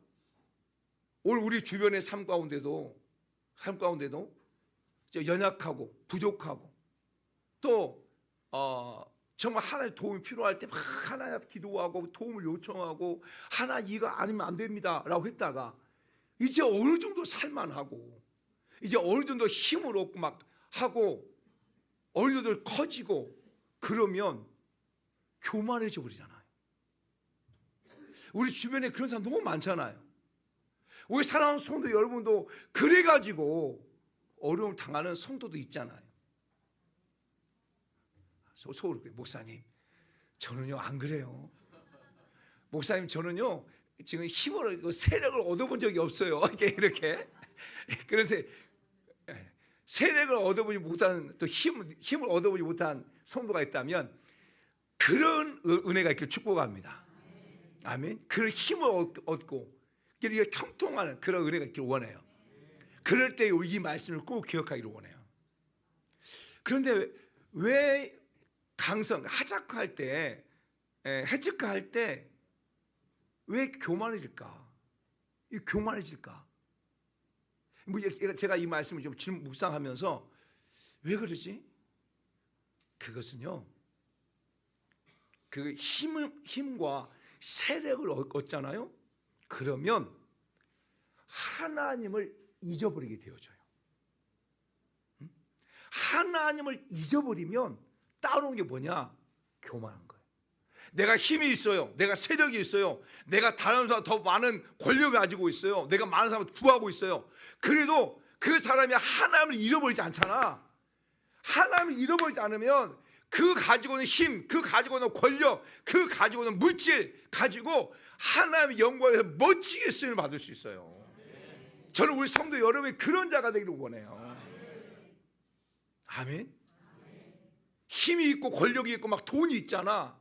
오늘 우리 주변의 삶 가운데도 연약하고 부족하고 또 정말 하나님의 도움이 필요할 때 막 하나님 앞에 기도하고 도움을 요청하고 하나님 이거 아니면 안 됩니다 라고 했다가 이제 어느 정도 살만하고 이제 어느 정도 힘을 얻고 막 하고 어느 정도 커지고 그러면 교만해져 버리잖아요. 우리 주변에 그런 사람 너무 많잖아요. 우리 사랑하는 성도 여러분도 그래가지고 어려움 당하는 성도도 있잖아요. 속으로 그래, 목사님 저는요 안 그래요. 목사님 저는요 지금 힘을 세력을 얻어본 적이 없어요. 이렇게 그래서 세력을 얻어보지 못한 또 힘을 얻어보지 못한 성도가 있다면 그런 은혜가 있기를 축복합니다. 아멘. 그런 힘을 얻고 이게 통통하는 그런 은혜가 있기를 원해요. 그럴 때 이 말씀을 꼭 기억하기를 원해요. 그런데 왜 하자크 할 때, 헤즈카 할 때 왜 교만해질까? 제가 이 말씀을 좀 묵상하면서 왜 그러지? 그것은요, 그 힘과 세력을 얻잖아요. 그러면 하나님을 잊어버리게 되어져요. 하나님을 잊어버리면 따라오는 게 뭐냐? 교만한 거예요. 내가 힘이 있어요. 내가 세력이 있어요. 내가 다른 사람 더 많은 권력을 가지고 있어요. 내가 많은 사람을 부하고 있어요. 그래도 그 사람이 하나님을 잃어버리지 않잖아. 하나님을 잃어버리지 않으면 그 가지고 있는 힘, 그 가지고 있는 권력, 그 가지고 있는 물질 가지고 하나님의 영광에서 멋지게 쓰임을 받을 수 있어요. 저는 우리 성도 여러분이 그런 자가 되기를 원해요. 아멘. 힘이 있고 권력이 있고 막 돈이 있잖아.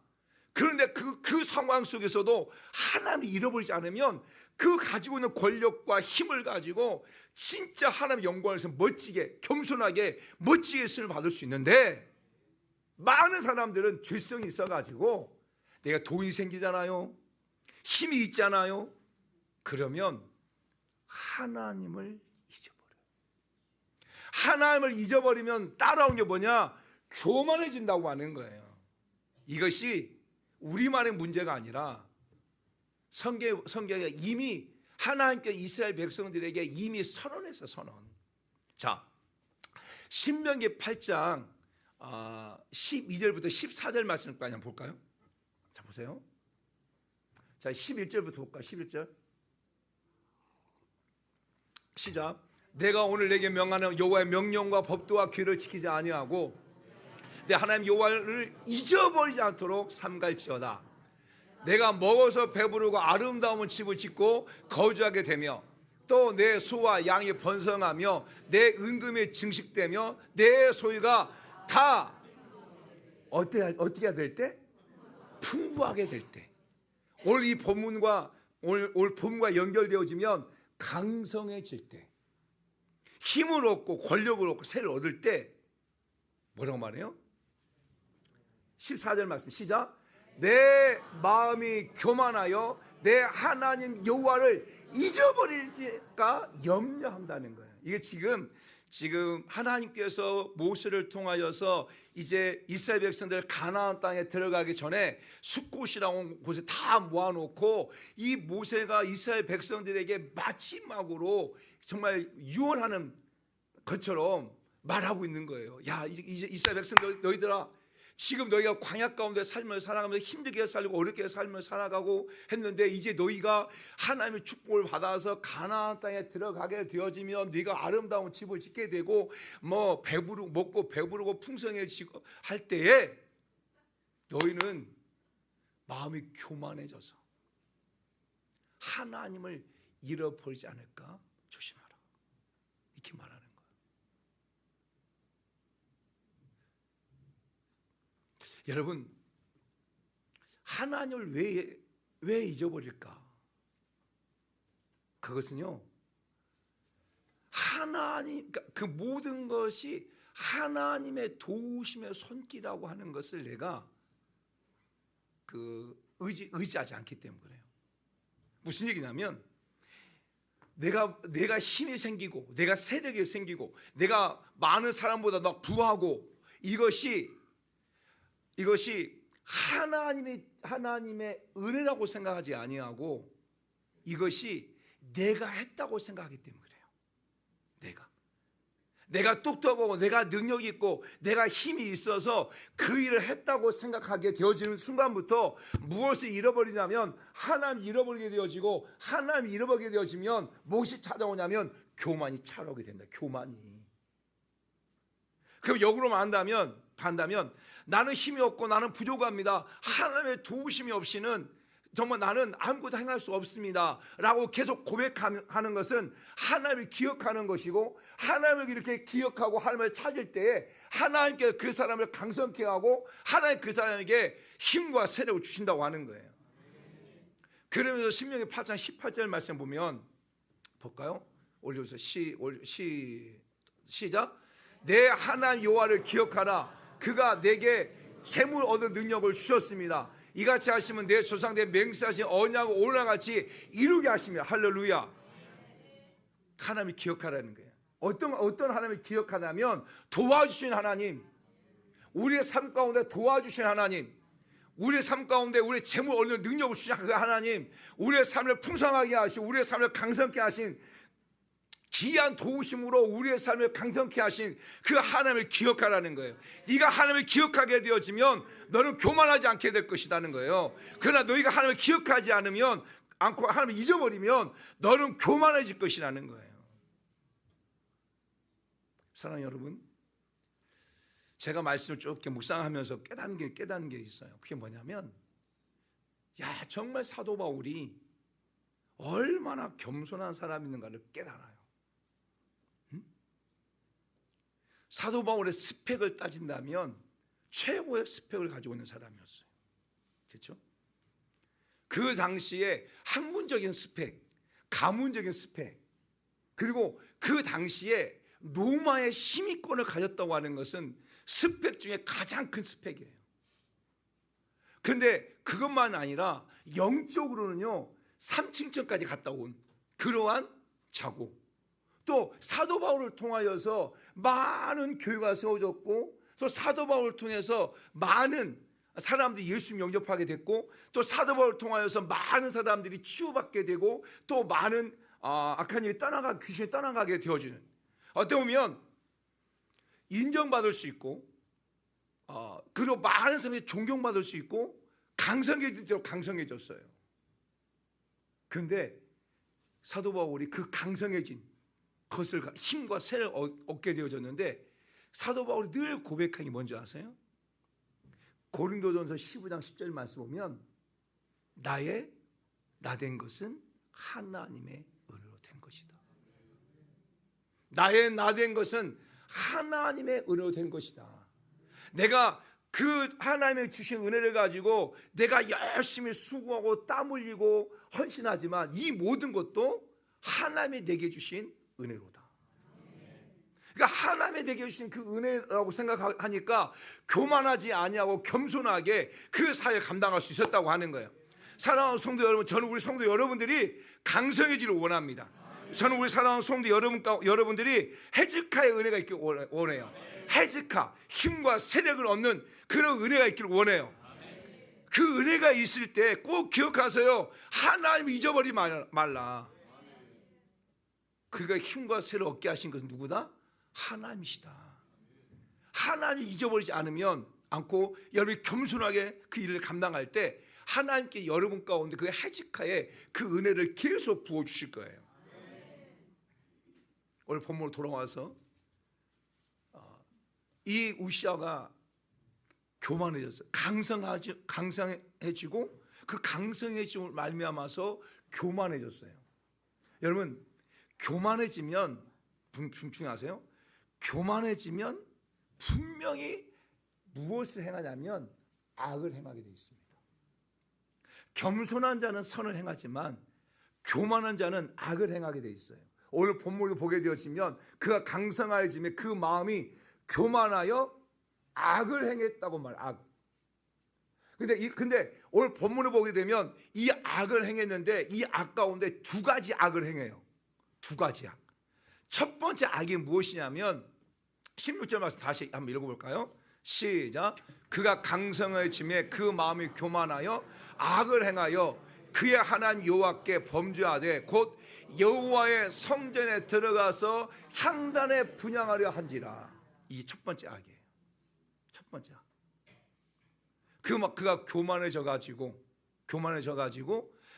그런데 그 상황 속에서도 하나님을 잃어버리지 않으면 그 가지고 있는 권력과 힘을 가지고 진짜 하나님의 영광에서 멋지게 겸손하게 멋지게 쓰임을 받을 수 있는데, 많은 사람들은 죄성이 있어가지고 내가 돈이 생기잖아요, 힘이 있잖아요. 그러면 하나님을 잊어버려요. 하나님을 잊어버리면 따라온 게 뭐냐? 교만해진다고 하는 거예요. 이것이 우리만의 문제가 아니라 성경에 이미 하나님께 이스라엘 백성들에게 이미 선언했어, 선언. 자, 신명기 8장 12절부터 14절 말씀을 한번 볼까요? 자, 보세요. 자, 11절부터 볼까요? 11절 시작. 내가 오늘 내게 명하는 여호와의 명령과 법도와 규례를 지키지 아니하고 내 하나님 여호와를 잊어버리지 않도록 삼갈지어다. 내가 먹어서 배부르고 아름다운 집을 짓고 거주하게 되며 또 내 소와 양이 번성하며 내 은금이 증식되며 내 소유가 다 어떻게 될 때? 풍부하게 될 때. 오늘 이 본문과 오늘 본문과 연결되어지면 강성해질 때, 힘을 얻고 권력을 얻고 세를 얻을 때 뭐라고 말해요? 14절 말씀 시작. 내 마음이 교만하여 내 하나님 여호와를 잊어버릴까 염려한다는 거예요. 이게 지금 하나님께서 모세를 통하여서 이제 이스라엘 백성들 가나안 땅에 들어가기 전에 숫곳이라는 곳에 다 모아놓고 이 모세가 이스라엘 백성들에게 마지막으로 정말 유언하는 것처럼 말하고 있는 거예요. 야, 이제 이스라엘 백성들 너희들아, 지금 너희가 광야 가운데 삶을 살아가면서 힘들게 살고 어렵게 삶을 살아가고 했는데 이제 너희가 하나님의 축복을 받아서 가나안 땅에 들어가게 되어지면 네가 아름다운 집을 짓게 되고 뭐 먹고 배부르고 풍성해지고 할 때에 너희는 마음이 교만해져서 하나님을 잃어버리지 않을까 조심하라, 이렇게 말하는 거예요. 여러분, 하나님을 왜 잊어버릴까? 그것은요, 그 모든 것이 하나님의 도우심의 손길이라고 하는 것을 내가 의지하지 않기 때문에 그래요. 무슨 얘기냐면 내가 힘이 생기고 내가 세력이 생기고 내가 많은 사람보다 더 부하고 이것이 하나님의 은혜라고 생각하지 아니하고 이것이 내가 했다고 생각하기 때문에 그래요. 내가 똑똑하고 내가 능력이 있고 내가 힘이 있어서 그 일을 했다고 생각하게 되어지는 순간부터 무엇을 잃어버리냐면 하나님 잃어버리게 되어지고 하나님 잃어버리게 되어지면 무엇이 찾아오냐면 교만이 찾아오게 된다. 교만이. 그럼 역으로 한다면 나는 힘이 없고 나는 부족합니다. 하나님의 도우심이 없이는 정말 나는 아무것도 행할 수 없습니다 라고 계속 고백하는 것은 하나님을 기억하는 것이고, 하나님을 이렇게 기억하고 하나님을 찾을 때에 하나님께 그 사람을 강성케 하고 하나님 그 사람에게 힘과 세력을 주신다고 하는 거예요. 그러면서 신명기 8장 18절 말씀 보면 볼까요? 올려서 시작. 내 하나님 여호와를 기억하라. 그가 내게 재물 얻는 능력을 주셨습니다. 이같이 하시면 내 조상들의 맹세하신 언약을 오늘과 같이 이루게 하시며. 할렐루야. 하나님을 기억하라는 거예요. 어떤 하나님을 기억하냐면 도와주신 하나님, 우리의 삶 가운데 도와주신 하나님, 우리의 삶 가운데 우리의 재물 얻는 능력을 주신 그 하나님, 우리의 삶을 풍성하게 하시고 우리의 삶을 강성케 하신 귀한 도우심으로 우리의 삶을 강성케 하신 그 하나님을 기억하라는 거예요. 네가 하나님을 기억하게 되어지면 너는 교만하지 않게 될 것이라는 거예요. 그러나 너희가 하나님을 기억하지 않고 하나님을 잊어버리면 너는 교만해질 것이라는 거예요. 사랑하는 여러분, 제가 말씀을 쭉 이렇게 묵상하면서 깨닫는 게 있어요. 그게 뭐냐면, 정말 사도 바울이 얼마나 겸손한 사람인가를 깨달아요. 사도 바울의 스펙을 따진다면 최고의 스펙을 가지고 있는 사람이었어요. 그렇죠? 그 당시에 학문적인 스펙, 가문적인 스펙, 그리고 그 당시에 로마의 심의권을 가졌다고 하는 것은 스펙 중에 가장 큰 스펙이에요. 그런데 그것만 아니라 영적으로는요 3층까지 갔다 온 그러한 자고, 또 사도 바울을 통하여서 많은 교회가 세워졌고, 또 사도 바울을 통해서 많은 사람들이 예수 영접하게 됐고, 또 사도 바울을 통하여서 많은 사람들이 치유받게 되고, 또 많은 악한 일이 귀신이 떠나가게 되어지는, 어떻게 보면 인정받을 수 있고, 그리고 많은 사람이 존경받을 수 있고, 강성해졌어요. 그런데 사도 바울이 그 강성해진 것을 힘과 세를 얻게 되어졌는데, 사도 바울이 늘 고백하는 게 뭔지 아세요? 고린도전서 15장 10절 말씀 보면, 나 된 것은 하나님의 은혜로 된 것이다. 나 된 것은 하나님의 은혜로 된 것이다. 내가 그 하나님의 주신 은혜를 가지고 내가 열심히 수고하고 땀 흘리고 헌신하지만, 이 모든 것도 하나님이 내게 주신 은혜로다. 그러니까 하나님이 내게 주신 그 은혜라고 생각하니까 교만하지 아니하고 겸손하게 그 사역을 감당할 수 있었다고 하는 거예요. 사랑하는 성도 여러분, 저는 우리 성도 여러분들이 강성해지를 원합니다. 저는 우리 사랑하는 성도 여러분들이 헤즈카의 은혜가 있길 원해요. 헤즈카, 힘과 세력을 얻는 그런 은혜가 있길 원해요. 그 은혜가 있을 때 꼭 기억하세요. 하나님 잊어버리지 말라. 그가 힘과 세를 얻게 하신 것은 누구다? 하나님이시다. 하나님을 잊어버리지 않고 여러분이 겸손하게 그 일을 감당할 때, 하나님께 여러분 가운데 그 헤즈카의 그 은혜를 계속 부어주실 거예요. 오늘 본문으로 돌아와서, 이 우시아가 교만해졌어요. 강성해지고, 그 강성해짐을 말미암아서 교만해졌어요. 여러분, 교만해지면 중요하세요? 교만해지면 분명히 무엇을 행하냐면 악을 행하게 되어 있습니다. 겸손한 자는 선을 행하지만 교만한 자는 악을 행하게 되어 있어요. 오늘 본문을 보게 되어지면 그가 강성하여짐에 그 마음이 교만하여 악을 행했다고 악. 근데 오늘 본문을 보게 되면 이 악을 행했는데, 이 악 가운데 두 가지 악을 행해요. 두 가지 악. 첫 번째 악이 무엇이냐면 16절 말씀 다시 한번 읽어볼까요? 시작. 그가 강성해짐에 그 마음이 교만하여 악을 행하여 그의 하나님 여호와께 범죄하되 곧 여호와의 성전에 들어가서 향단에 분향하려 한지라. 이 첫 번째 악이에요. 첫 번째 악. 그가 교만해져 가지고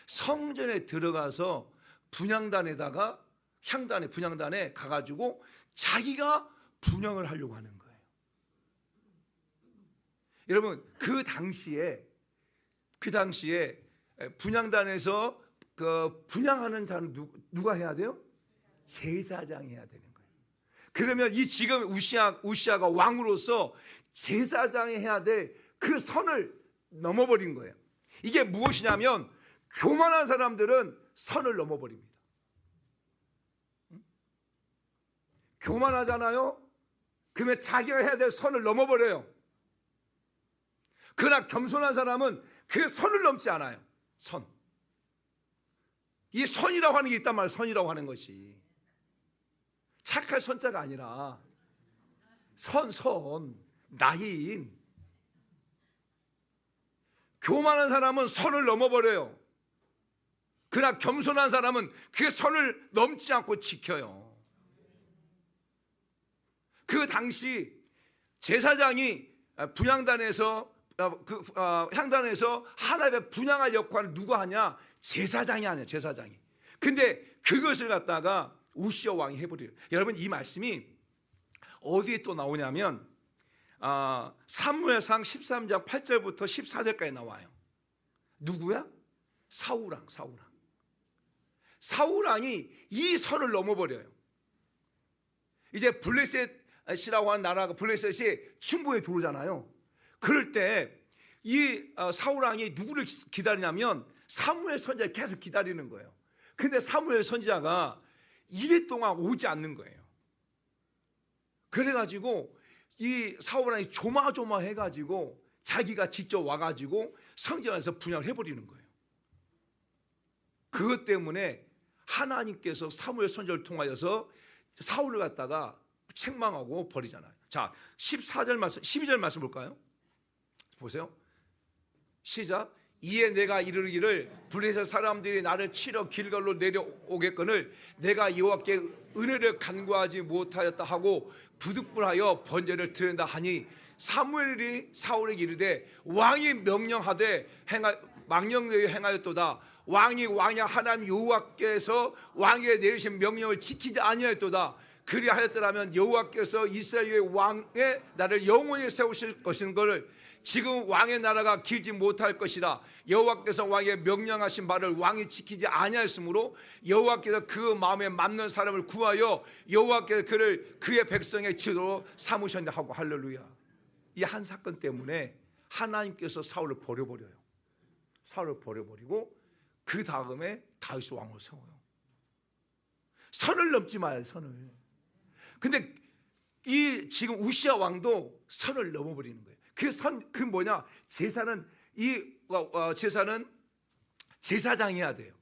성전에 들어가서 분향단에다가 분향단에 가가지고 자기가 분향을 하려고 하는 거예요. 여러분, 그 당시에 분향단에서 그 분향하는 자는 누가 해야 돼요? 제사장이 해야 되는 거예요. 그러면 이 지금 우시아가 왕으로서 제사장이 해야 될 그 선을 넘어버린 거예요. 이게 무엇이냐면, 교만한 사람들은 선을 넘어버립니다. 교만하잖아요? 그러면 자기가 해야 될 선을 넘어버려요. 그러나 겸손한 사람은 그 선을 넘지 않아요. 선. 이 선이라고 하는 게 있단 말이에요. 선이라고 하는 것이 착할 선자가 아니라 나인. 교만한 사람은 선을 넘어버려요. 그러나 겸손한 사람은 그 선을 넘지 않고 지켜요. 그 당시 제사장이 분향단에서 향단에서 하나님의 분향할 역할을 누가 하냐? 제사장이 하냐, 제사장이. 근데 그것을 갖다가 우시아 왕이 해버려요. 여러분, 이 말씀이 어디에 또 나오냐면 사무엘상 13장 8절부터 14절까지 나와요. 누구야? 사울왕이 이 선을 넘어버려요. 이제 블레셋이라고 하는 나라가, 블레셋이 침부에 들어오잖아요. 그럴 때 이 사울왕이 누구를 기다리냐면 사무엘 선지자를 계속 기다리는 거예요. 근데 사무엘 선지자가 1일 동안 오지 않는 거예요. 그래가지고 이 사울왕이 조마조마해가지고 자기가 직접 와가지고 성전에서 분향을 해버리는 거예요. 그것 때문에 하나님께서 사무엘 선지자를 통하여서 사울을 갖다가 책망하고 버리잖아요. 자, 14절 말씀, 12절 말씀 볼까요? 보세요. 시작. 이에 내가 이르기를 블레셋 사람들이 나를 치러 길갈로 내려오겠거늘 내가 여호와께 은혜를 간구하지 못하였다 하고 부득불하여 번제를 드린다 하니 사무엘이 사울에게 이르되 왕이 명령하되 망령되이 행하였도다. 왕이 왕야 하나님 여호와께서 왕에게 내리신 명령을 지키지 아니하였도다. 그리하였더라면 여호와께서 이스라엘의 왕에 나를 영원히 세우실 것인 것을 지금 왕의 나라가 길지 못할 것이라. 여호와께서 왕에게 명령하신 바를 왕이 지키지 아니하였으므로 여호와께서 그 마음에 맞는 사람을 구하여 여호와께서 그를 그의 백성의 지도로 삼으셨냐 하고. 할렐루야. 이 한 사건 때문에 하나님께서 사울을 버려버려요. 사울을 버려버리고 그 다음에 다윗 왕을 세워요. 선을 넘지 마요. 선을. 근데 이 지금 우시아 왕도 선을 넘어버리는 거예요. 그 뭐냐? 제사는 제사는 제사장해야 돼요.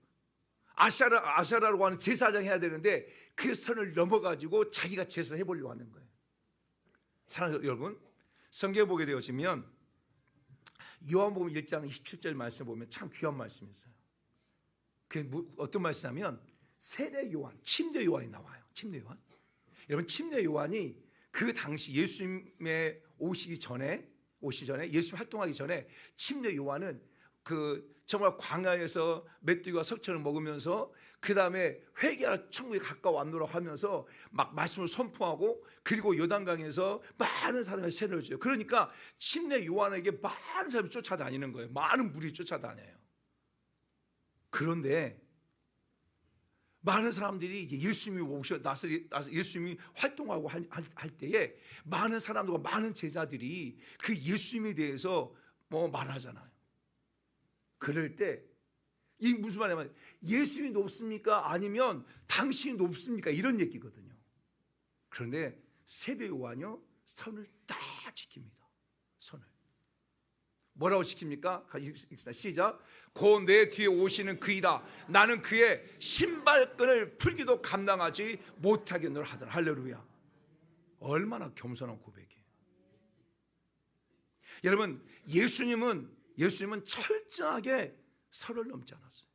아샤라라고 하는 제사장 해야 되는데 그 선을 넘어가지고 자기가 제사를 해보려고 하는 거예요. 사랑하는 여러분, 성경 보게 되어지면 요한복음 1장 27절 말씀 보면 참 귀한 말씀이 있어요. 그게 어떤 말씀이냐면 세례 요한, 침례 요한이 나와요. 침례 요한. 여러분, 침례 요한이 그 당시 예수님의 오시기 전에 예수 활동하기 전에 침례 요한은 정말 광야에서 메뚜기와 석천을 먹으면서 그 다음에 회개하라 천국에 가까워왔노라 하면서 막 말씀을 선포하고 그리고 요단강에서 많은 사람을 세례를 줘요. 그러니까 침례 요한에게 많은 사람이 쫓아다니는 거예요. 많은 무리 쫓아다녀요. 그런데 많은 사람들이 이제 예수님이 나서 예수님이 활동하고 할 때에 많은 사람들과 많은 제자들이 그 예수님에 대해서 말하잖아요. 그럴 때 이 무슨 말이냐면 예수님이 높습니까? 아니면 당신이 높습니까? 이런 얘기거든요. 그런데 세례 요한이요 선을 딱 지킵니다. 선을 뭐라고 지킵니까? 시작. 곧 내 뒤에 오시는 그이라 나는 그의 신발끈을 풀기도 감당하지 못하겠노라 하더라. 할렐루야. 얼마나 겸손한 고백이에요. 여러분, 예수님은 철저하게 선을 넘지 않았어요.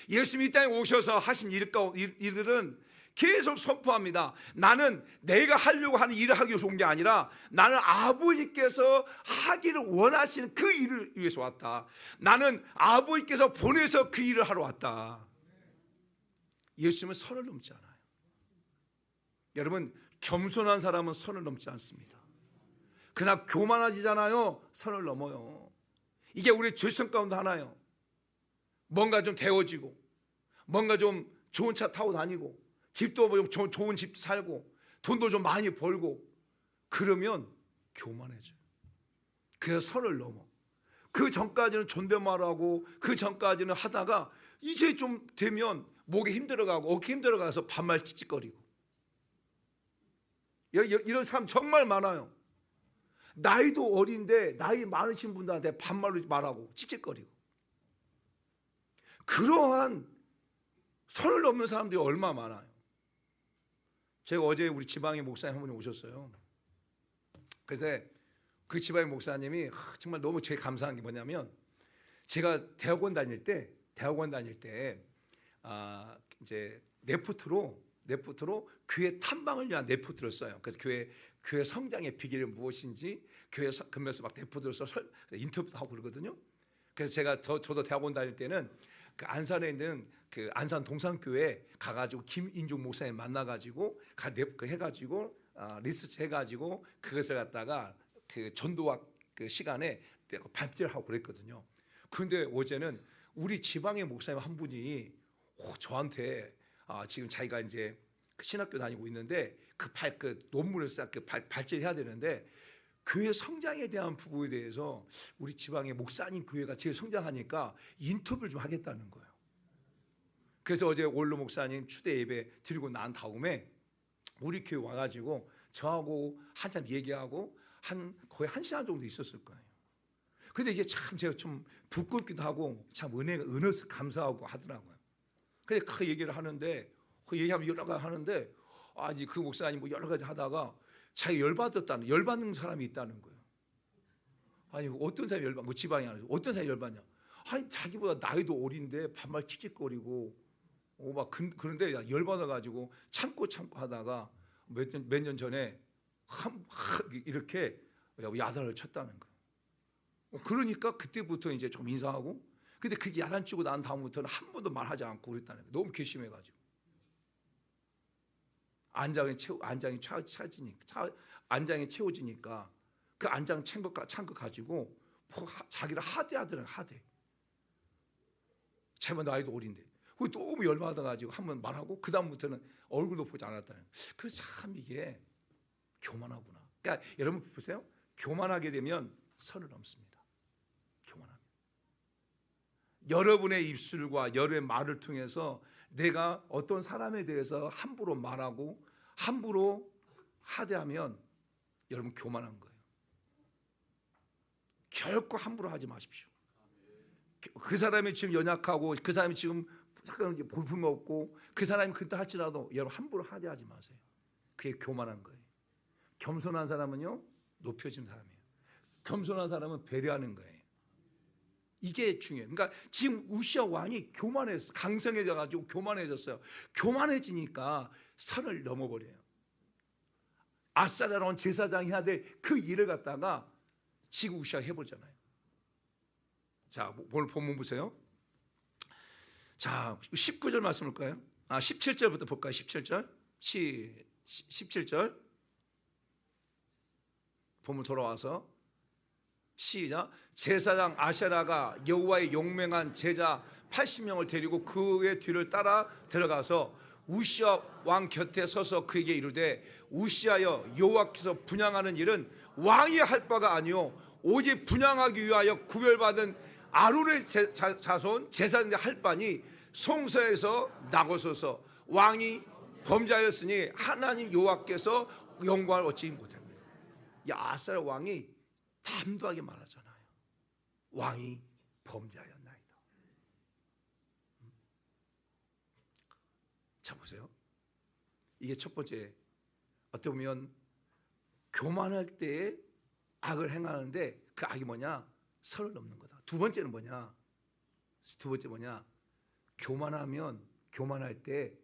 예수님이 이 땅에 오셔서 하신 일들은 계속 선포합니다. 나는 내가 하려고 하는 일을 하기 위해서 온 게 아니라 나는 아버지께서 하기를 원하시는 그 일을 위해서 왔다. 나는 아버지께서 보내서 그 일을 하러 왔다. 예수님은 선을 넘지 않아요. 여러분, 겸손한 사람은 선을 넘지 않습니다. 그러나 교만하지잖아요. 선을 넘어요. 이게 우리 죄성 가운데 하나예요. 뭔가 좀 데워지고 뭔가 좀 좋은 차 타고 다니고 집도 좋은 집 살고 돈도 좀 많이 벌고 그러면 교만해져요. 그래서 선을 넘어. 그 전까지는 존댓말하고 그 전까지는 하다가 이제 좀 되면 목이 힘들어가고 어깨 힘들어가서 반말 찌찌거리고 이런 사람 정말 많아요. 나이도 어린데 나이 많으신 분들한테 반말로 말하고 찌찌거리고 그러한 선을 넘는 사람들이 얼마나 많아요. 제가 어제 우리 지방의 목사님 한 분이 오셨어요. 그래서 그 지방의 목사님이 정말 너무 제일 감사한 게 뭐냐면 제가 대학원 다닐 때 이제 레포트로 교회 탐방을 위한 레포트를 써요. 그래서 교회 성장의 비결이 무엇인지 교회 근면서 막 레포트를 써서 인터뷰도 하고 그러거든요. 그래서 저도 대학원 다닐 때는 그 안산에 있는 그 안산 동산교회 가가지고 김인종 목사님 만나가지고 해가지고 리서치 해가지고 그것을 갖다가 그 전도학 그 시간에 발표를 하고 그랬거든요. 그런데 어제는 우리 지방의 목사님 한 분이 저한테 지금 자기가 이제 신학교 다니고 있는데 그 논문을 발제해야 되는데 교회 성장에 대한 부분에 대해서 우리 지방의 목사님 교회가 제일 성장하니까 인터뷰를 좀 하겠다는 거예요. 그래서 어제 원로 목사님 추대 예배 드리고 난 다음에 우리 교회 와가지고 저하고 한참 얘기하고 거의 1시간 정도 있었을 거예요. 근데 이게 참 제가 좀 부끄럽기도 하고 참 은혜서 감사하고 하더라고요. 근데 그 얘기를 하는데 그 얘기하면 여러 가지 하는데 아니 그 목사님 뭐 여러 가지 하다가 자기 열받는 사람이 있다는 거예요. 아니 어떤 사람이 열받? 뭐 지방이 아니라 어떤 사람이 열받냐? 아니 자기보다 나이도 어린데 반말 칙칙거리고 막 그런데 열받아 가지고 참고 하다가 몇 년 전에 이렇게 야단을 쳤다는 거예요. 그러니까 그때부터 이제 좀 인사하고, 근데 그게 야단 치고 난 다음부터는 한 번도 말하지 않고 그랬다는 거예요. 너무 괘씸해가지고 안장이 채워지니까 그 안장 찬 거 가지고 자기를 하대하더라고요. 하대. 제발 나이도 어린데. 너무 열받아가지고 한 번 말하고 그 다음부터는 얼굴도 보지 않았다는 거예요. 그래서 참 이게 교만하구나. 그러니까 여러분 보세요. 교만하게 되면 선을 넘습니다. 교만하면 여러분의 입술과 여러분의 말을 통해서 내가 어떤 사람에 대해서 함부로 말하고 함부로 하대하면 여러분 교만한 거예요. 결코 함부로 하지 마십시오. 그 사람이 지금 연약하고 그 사람이 지금 볼품 없고 그 사람이 그렇다 할지라도 여러분 함부로 하대하지 마세요. 그게 교만한 거예요. 겸손한 사람은요 높여진 사람이에요. 겸손한 사람은 배려하는 거예요. 이게 중요해요. 그러니까 지금 우시아 왕이 교만해서 강성해져가지고 교만해졌어요. 교만해지니까 선을 넘어버려요. 아사랴라는 제사장이 해야 될 그 일을 갖다가 지금 우시아가 해보잖아요. 자, 오늘 본문 보세요. 자, 19절 말씀 볼까요? 17절부터 볼까요? 17절. 17절. 본문 돌아와서 시작. 제사장 아세라가 여호와의 용맹한 제자 80명을 데리고 그의 뒤를 따라 들어가서 우시아 왕 곁에 서서 그에게 이르되 우시아여 여호와께서 분향하는 일은 왕이 할 바가 아니요 오직 분향하기 위하여 구별받은 아론의 자손 제사장이 할 바니 성소에서 나가소서. 왕이 범죄하였으니 하나님 여호와께서 영광을 얻지 못합니다. 아사랴 왕이 담대하게 말하잖아요. 왕이 범죄하였나이다. 자 보세요. 이게 첫 번째, 어떻게 보면 교만할 때에 악을 행하는데 그 악이 뭐냐? 선을 넘는 거다. 두 번째는 뭐냐? 교만할 때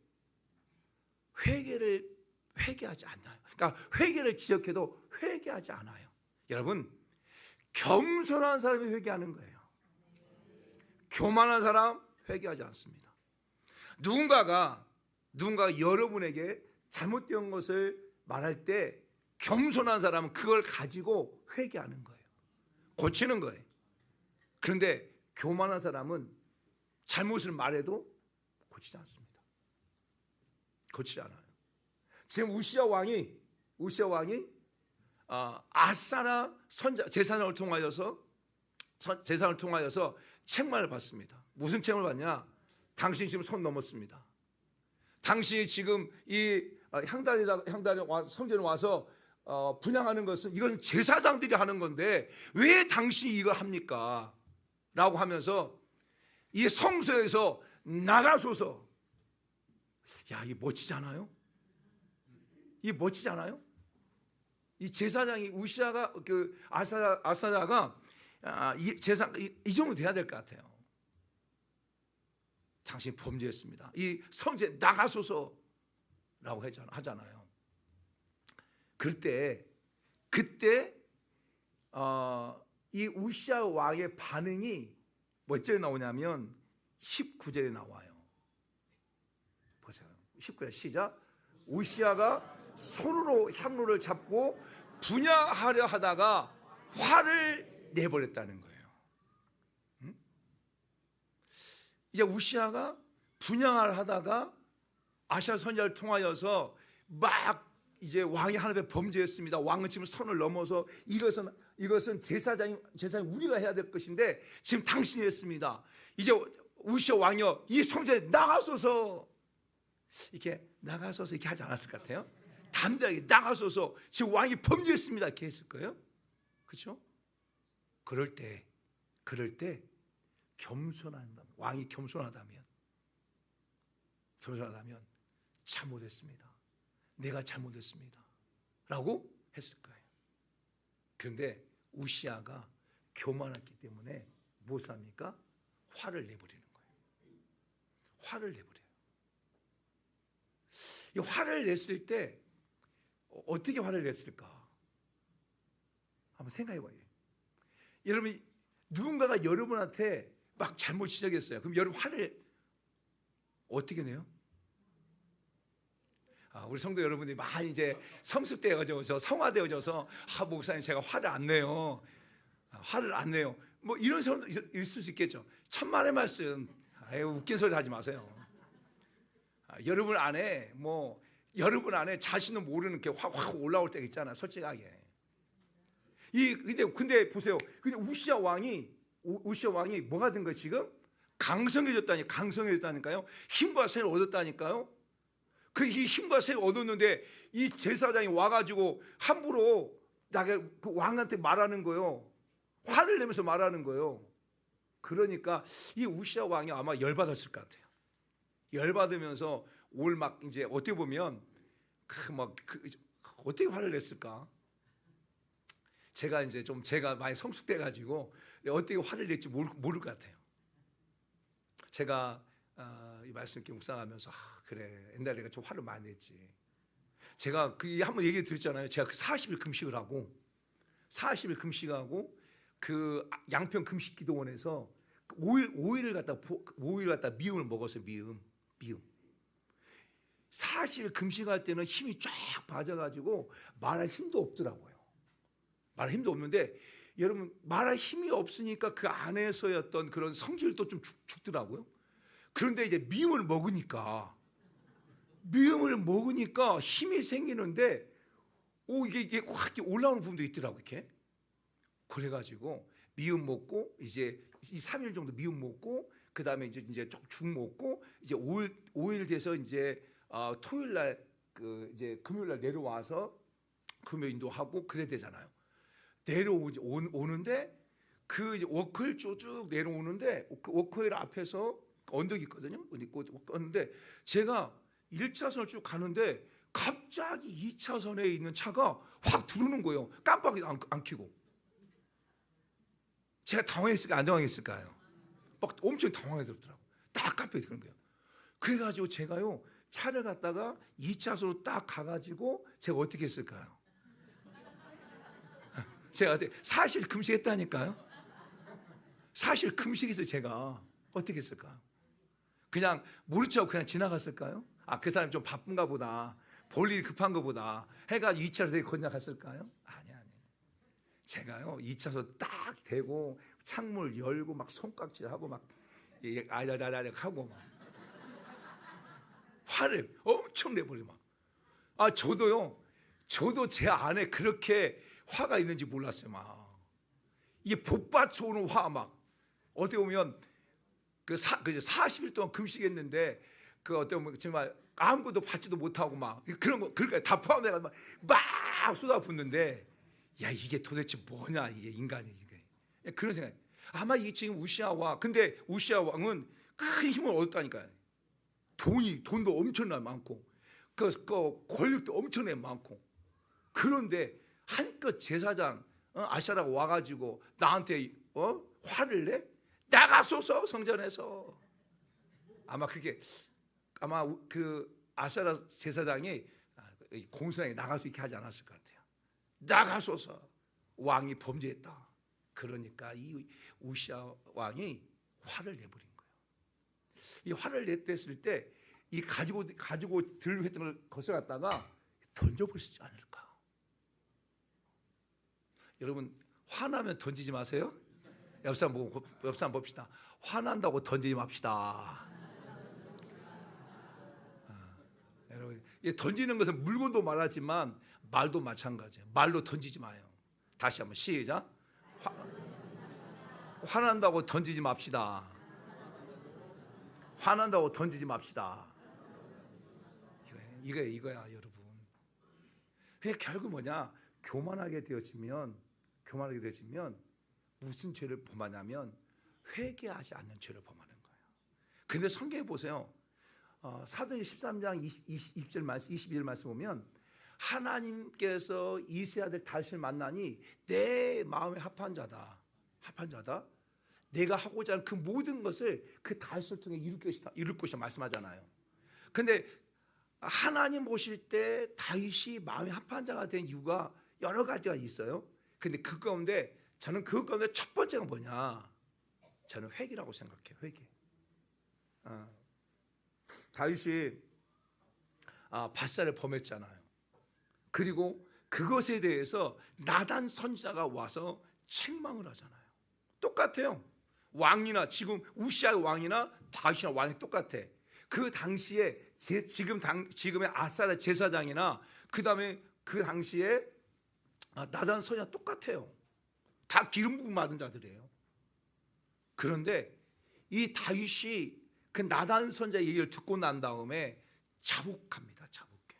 회개하지 않나요? 그러니까 회개를 지적해도 회개하지 않아요. 여러분, 겸손한 사람이 회개하는 거예요. 교만한 사람 회개하지 않습니다. 누군가가 여러분에게 잘못된 것을 말할 때 겸손한 사람은 그걸 가지고 회개하는 거예요. 고치는 거예요. 그런데 교만한 사람은 잘못을 말해도 고치지 않습니다. 고치지 않아요. 지금 우시아 왕이 아사랴 제사장을 통하여서 책망을 받습니다. 무슨 책을 받냐? 당신이 지금 선 넘었습니다. 당신이 지금 이 향단에 성전에 와서 분향하는 것은 이건 제사장들이 하는 건데 왜 당신이 이걸 합니까? 라고 하면서 이 성소에서 나가소서. 야, 이게 멋지지 않아요? 이 멋지지 않아요? 이 제사장이 우시아가 그 아사랴가 이 정도 돼야 될 것 같아요. 당신이 범죄했습니다. 이 성전에 나가소서라고 하잖아요. 그때 이 우시아 왕의 반응이 몇 절에 나오냐면 19절에 나와요. 보세요. 19절 시작. 우시아가 손으로 향로를 잡고 분향하려 하다가 화를 내버렸다는 거예요. 이제 우시아가 분향을 하다가 아사랴 선지자를 통하여서 막 이제 왕이 하나님의 범죄했습니다. 왕은 지금 선을 넘어서 이것은 제사장이 우리가 해야 될 것인데 지금 당신이 했습니다. 이제 우시아 왕이여 이 성전에 나가소서. 이렇게 하지 않았을 것 같아요. 담대하게 나가소서. 지금 왕이 범죄했습니다. 이렇게 했을 거예요. 그렇죠? 그럴 때 겸손한 왕이 겸손하다면 돌아가면 잘못했습니다. 내가 잘못했습니다. 라고 했을 거예요. 그런데 우시아가 교만했기 때문에 무엇을 합니까? 화를 내버리는 거예요. 화를 내버려요. 이 화를 냈을 때 어떻게 화를 냈을까? 한번 생각해 봐요. 여러분, 누군가가 여러분한테 막 잘못 지적했어요. 그럼 여러분 화를 어떻게 내요? 우리 성도 여러분들이 많이 이제 성숙되어져서 성화되어져서 목사님 제가 화를 안 내요. 화를 안 내요. 뭐 이런 사람도 있을 수 있겠죠. 천만의 말씀. 웃긴 소리 하지 마세요. 여러분 안에 자신도 모르는 게 확 올라올 때가 있잖아. 솔직하게. 근데 보세요. 근데 우시아 왕이 뭐가 된 거예요? 지금 강성해졌다니까요. 힘과 세를 얻었다니까요. 이 힘과 세를 얻었는데 이 제사장이 와가지고 함부로 그 왕한테 말하는 거예요. 화를 내면서 말하는 거예요. 그러니까 이 우시아 왕이 아마 열받았을 것 같아요. 열받으면서 막 이제 어떻게 보면 어떻게 화를 냈을까? 제가 많이 성숙돼가지고 어떻게 화를 낼지 모를 것 같아요. 제가 이 말씀 이렇게 묵상하면서 그래, 옛날에 내가 좀 화를 많이 냈지. 제가 한번 얘기 드렸잖아요. 제가 40일 금식하고 그 양평 금식 기도원에서 5일을 갖다 미음을 먹었어요. 미음. 40일 금식할 때는 힘이 쫙 빠져가지고 말할 힘도 없더라고요. 말할 힘도 없는데 여러분, 말할 힘이 없으니까 그 안에서였던 그런 성질도 좀 죽더라고요. 그런데 이제 미음을 먹으니까 힘이 생기는데 이게 확 올라오는 부분도 있더라고요. 이렇게. 그래가지고 미음 먹고 이제 3일 정도 미음 먹고 그 다음에 이제 죽 먹고 이제 5일 돼서 이제 토요일 날 이제 금요일 날 내려와서 금요 인도하고 그래야 되잖아요. 오는데 그 워크힐 쭉 내려오는데 그 워크힐 앞에서 언덕이 있거든요. 그런데 제가 1차선을 쭉 가는데 갑자기 2차선에 있는 차가 확 들어오는 거예요. 깜빡이 안 켜고. 제가 당황했을까 안 당황했을까요? 막 엄청 당황해졌더라고요. 딱 깜빡이 그런 거예요. 그래가지고 제가요 차를 갖다가 2차선으로 딱 가가지고 제가 어떻게 했을까요? 제가 40일 금식했다니까요. 40일 금식해서 제가 어떻게 했을까요? 그냥 모른 척하고 그냥 지나갔을까요? 그 사람 좀 바쁜가 보다, 볼 일이 급한가 보다 해가지고 2차로 건너갔을까요? 아니. 제가요 2차선 딱 대고 창문을 열고 막 손깍지하고 막 아다다다 하고 막 화를 엄청 내버려 막. 저도 제 안에 그렇게 화가 있는지 몰랐어요. 막 이게 복받쳐 오는 화 막. 어떻게 보면 40일 동안 금식했는데 어떻게 보면 정말 아무것도 받지도 못하고 막 그런 거 그러니까 다 포함해가 막 쏟아붓는데 야 이게 도대체 뭐냐 이게 인간이 그런 생각. 아마 이게 지금 우시아 왕. 근데 우시아 왕은 큰 힘을 얻었다니까요. 돈도 엄청나게 많고 그 권력도 엄청나게 많고. 그런데 한껏 제사장 아샤라가 와가지고 나한테 화를 내? 나가소서 성전에서. 아마 그 아샤라 제사장이 공산에 나갈 수 있게 하지 않았을 것 같아요. 나가소서, 왕이 범죄했다. 그러니까 이 우시아 왕이 화를 내버린 거예요. 이 화를 냈을 때 이 가지고 들고 했던 걸 거슬렀다가 던져버릴 수 있지 않을까? 여러분 화나면 던지지 마세요. 옆 사람 봅시다. 화난다고 던지지 맙시다. 여러분, 던지는 것은 물건도 말하지만 말도 마찬가지예요. 말로 던지지 마요. 다시 한번 시작. 화난다고 던지지 맙시다. 화난다고 던지지 맙시다. 이거야 여러분. 그게 결국 뭐냐? 교만하게 되어지면 무슨 죄를 범하냐면 회개하지 않는 죄를 범하는 거예요. 근데 성경에 보세요. 사도행 13장 20절 말씀, 22절 말씀 보면 하나님께서 이세 아들 다윗을 만나니 내 마음에 합한 자다. 내가 하고자 하는 그 모든 것을 그 다윗을 통해 이룰 것이다 말씀하잖아요. 근데 하나님 보실 때 다윗이 마음에 합한 자가 된 이유가 여러 가지가 있어요. 근데 그 가운데 저는 그 가운데 첫 번째가 뭐냐? 저는 회개라고 생각해요. 회개. 다윗이 밧살을 범했잖아요. 그리고 그것에 대해서 나단 선지자가 와서 책망을 하잖아요. 똑같아요. 왕이나 지금 우시아의 왕이나 다윗이나 왕이 똑같아. 그 당시에 지금의 아사랴 제사장이나 그다음에 그 당시에 나단 선지자 똑같아요. 다 기름 부음 받은 자들이에요. 그런데 이 다윗이 그 나단 선지자 얘기를 듣고 난 다음에 자복합니다. 자복해.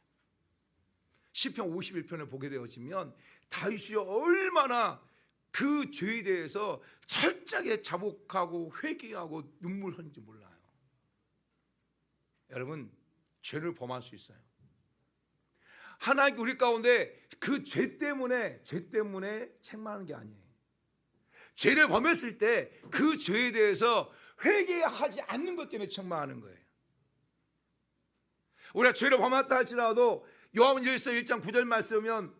시편 51편을 보게 되어지면 다윗이 얼마나 그 죄에 대해서 철저하게 자복하고 회개하고 눈물 흘리는지 몰라요. 여러분, 죄를 범할 수 있어요. 하나님 우리 가운데 그 죄 때문에 책망하는 게 아니에요. 죄를 범했을 때 그 죄에 대해서 회개하지 않는 것 때문에 책망하는 거예요. 우리가 죄를 범했다 할지라도 요한일서 1장 9절 말씀이면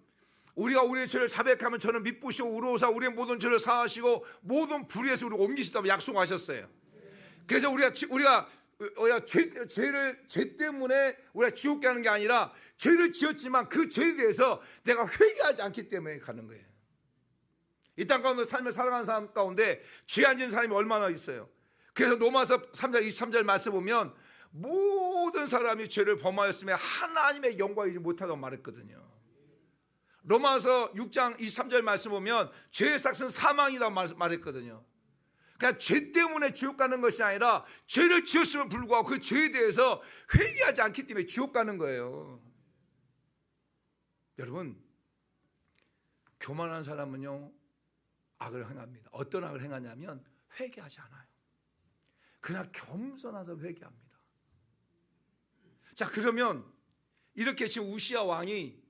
우리가 우리의 죄를 자백하면 저는 미쁘시고 의로우사 우리의 모든 죄를 사하시고 모든 불의에서 우리를 옮기시다고 약속하셨어요. 그래서 우리가 죄 때문에 우리가 지옥 가는 게 아니라 죄를 지었지만 그 죄에 대해서 내가 회개하지 않기 때문에 가는 거예요. 이 땅 가운데 삶을 살아가는 사람 가운데 죄 안 지은 사람이 얼마나 있어요. 그래서 로마서 3장 23절 말씀 보면 모든 사람이 죄를 범하였으며 하나님의 영광을 이루지 못하다고 말했거든요. 로마서 6장 23절 말씀 보면 죄의 삭은 사망이라고 말했거든요. 그러니까 죄 때문에 지옥 가는 것이 아니라 죄를 지었음을 불구하고 그 죄에 대해서 회개하지 않기 때문에 지옥 가는 거예요. 여러분, 교만한 사람은요 악을 행합니다. 어떤 악을 행하냐면 회개하지 않아요. 그러나 겸손해서 회개합니다. 자, 그러면 이렇게 지금 우시아 왕이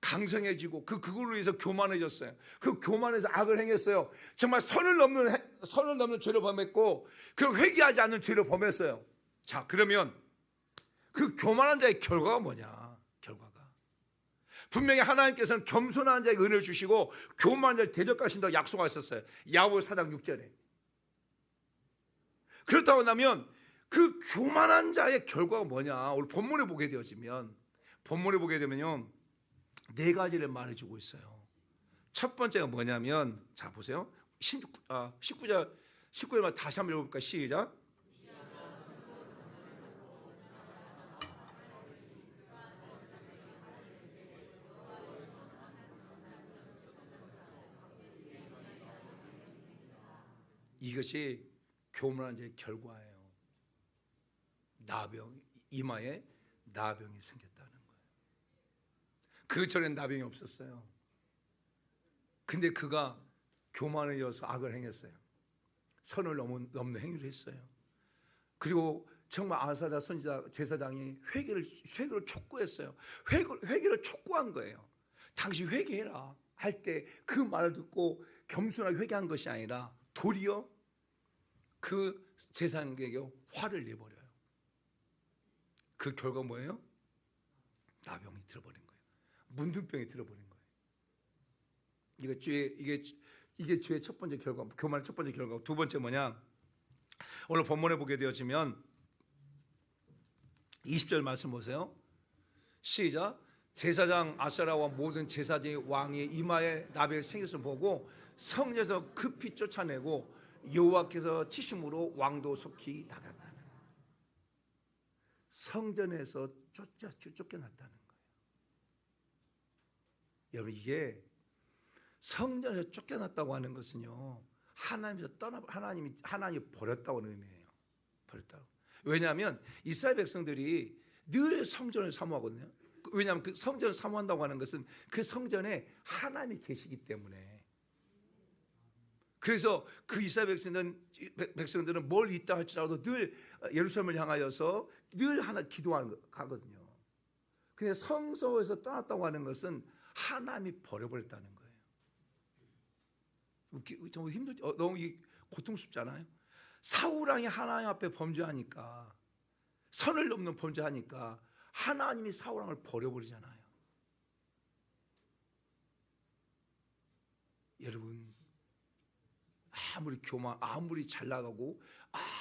강성해지고 그걸로 인해서 교만해졌어요. 그 교만해서 악을 행했어요. 정말 선을 넘는 죄를 범했고 그리고 회개하지 않는 죄를 범했어요. 자, 그러면 그 교만한 자의 결과가 뭐냐? 결과가 분명히 하나님께서는 겸손한 자에게 은혜를 주시고 교만한 자를 대적하신다고 약속하셨어요. 야고보서 4장 6절에. 그렇다고 한다면 그 교만한 자의 결과가 뭐냐? 오늘 본문에 보게 되면요 네 가지를 말해주고 있어요. 첫 번째가 뭐냐면, 자 보세요. 19절 다시 한번 읽어볼까요? 시작. 이것이 교만한 자의 결과예요. 이마에 나병이 생겼다는 거예요. 그 전엔 나병이 없었어요. 근데 그가 교만해져서 악을 행했어요. 선을 넘는 행위를 했어요. 그리고 정말 아사랴 선지자 제사장이 회개를 촉구했어요. 회개를 촉구한 거예요. 당신 회개해라 할 때 그 말을 듣고 겸손하게 회개한 것이 아니라 도리어 그 제사장에게 화를 내버려요. 그 결과 뭐예요? 나병이 들어버린 거예요. 문둥병이 들어버린 거예요. 이게 죄의 첫 번째 결과, 교만의 첫 번째 결과. 두 번째 뭐냐? 오늘 본문에 보게 되어지면 20절 말씀 보세요. 시작. 제사장 아사랴와 모든 제사장의 왕의 이마에 나병이 생겼을 보고 성전에서 급히 쫓아내고 여호와께서 치심으로 왕도 속히 나갔다는 거예요. 성전에서 쫓겨났다는 거예요. 여러분, 이게 성전에서 쫓겨났다고 하는 것은요 하나님이 버렸다고 하는 의미예요. 버렸다고. 왜냐하면 이스라엘 백성들이 늘 성전을 사모하거든요. 왜냐하면 그 성전을 사모한다고 하는 것은 그 성전에 하나님이 계시기 때문에. 그래서 그 이스라엘 백성들은 뭘 있다 할지라도 늘 예루살렘을 향하여서 늘 하나 기도하거든요. 근데 성소에서 떠났다고 하는 것은 하나님이 버려버렸다는 거예요. 정말 힘들죠. 너무 고통스럽잖아요. 사울 왕이 하나님 앞에 범죄하니까, 선을 넘는 범죄하니까 하나님이 사울 왕을 버려버리잖아요. 여러분, 아무리 잘 나가고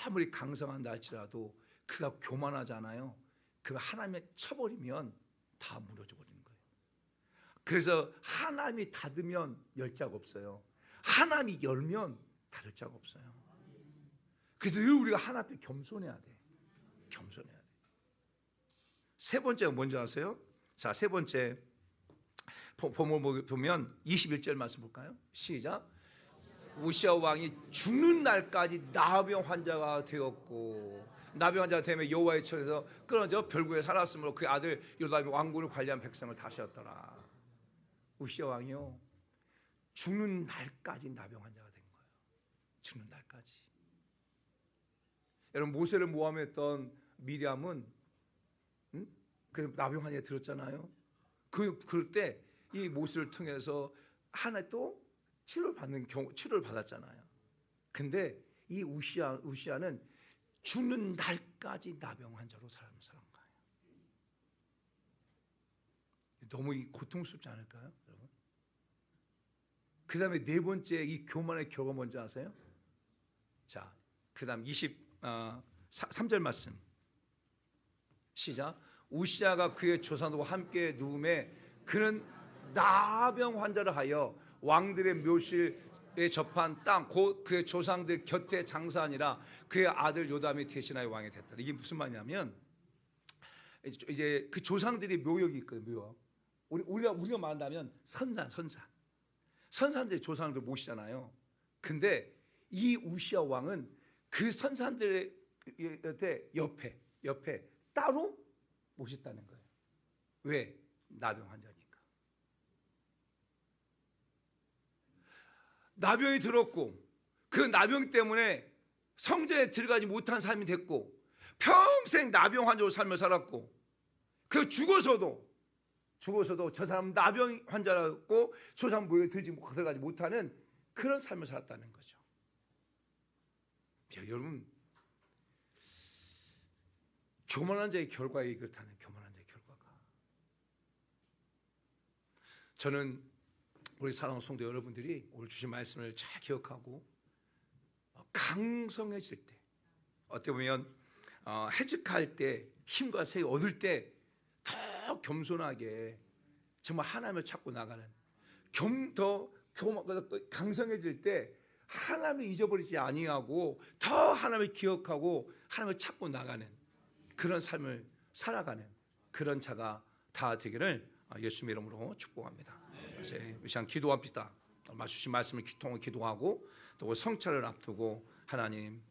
아무리 강성한다 할지라도 그가 교만하잖아요. 그가 하나님의 쳐버리면 다 무너져 버리는 거예요. 그래서 하나님이 닫으면 열 자가 없어요. 하나님이 열면 닫을 자가 없어요. 그래서 늘 우리가 하나님 앞에 겸손해야 돼. 겸손해야 돼. 세 번째가 뭔지 아세요? 자, 세 번째 보면 21절 말씀 볼까요? 시작. 우시아 왕이 죽는 날까지 나병 환자가 되었고, 나병 환자가 되면 여호와의 손에서 끊어져 별국에 살았으므로 그 아들 요담이 왕국을 관리한 백성을 다스렸더라. 우시아 왕이요, 죽는 날까지 나병 환자가 된 거예요. 죽는 날까지. 여러분, 모세를 모함했던 미리암은 그 나병 환자에 들었잖아요. 그럴 때 이 모세를 통해서 하나 또 치료를 받았잖아요. 근데 이 우시아는 죽는 날까지 나병 환자로 살은 거예요. 너무 고통스럽지 않을까요, 여러분? 그 다음에 네 번째 이 교만의 결과 뭔지 아세요? 자, 그 다음 23절 말씀 시작. 우시아가 그의 조상들과 함께 누움에 그는 나병 환자를 하여 왕들의 묘실에 접한 땅 곧 그의 조상들 곁에 장사하니라. 그의 아들 요담이 대신하여 왕이 됐다. 이게 무슨 말이냐면, 이제 그 조상들이 묘역이 있거든요. 묘역. 우리가 말한다면 선산들이 조상들 모시잖아요. 근데 이 우시아 왕은 그 선산들의 옆에 따로 모셨다는 거예요. 왜? 나병 환자니까. 나병이 들었고 그 나병 때문에 성전에 들어가지 못한 삶이 됐고 평생 나병 환자로 삶을 살았고, 그 죽어서도 저 사람은 나병 환자라고 조상 묘에 들어가지 못하는 그런 삶을 살았다는 거죠. 여러분, 교만한 자의 결과에 그렇다는 교만한 자의 결과가. 저는 우리 사랑하는 성도 여러분들이 오늘 주신 말씀을 잘 기억하고 강성해질 때, 어떻게 보면 해직할 때, 힘과 세계 얻을 때 더 겸손하게 정말 하나님을 찾고 나가는, 더 강성해질 때 하나님을 잊어버리지 아니하고 더 하나님을 기억하고 하나님을 찾고 나가는 그런 삶을 살아가는 그런 자가 다 되기를 예수님의 이름으로 축복합니다. 이제 이 시간 기도합시다. 주신 말씀을 통해 기도하고 또 성찰을 앞두고 하나님,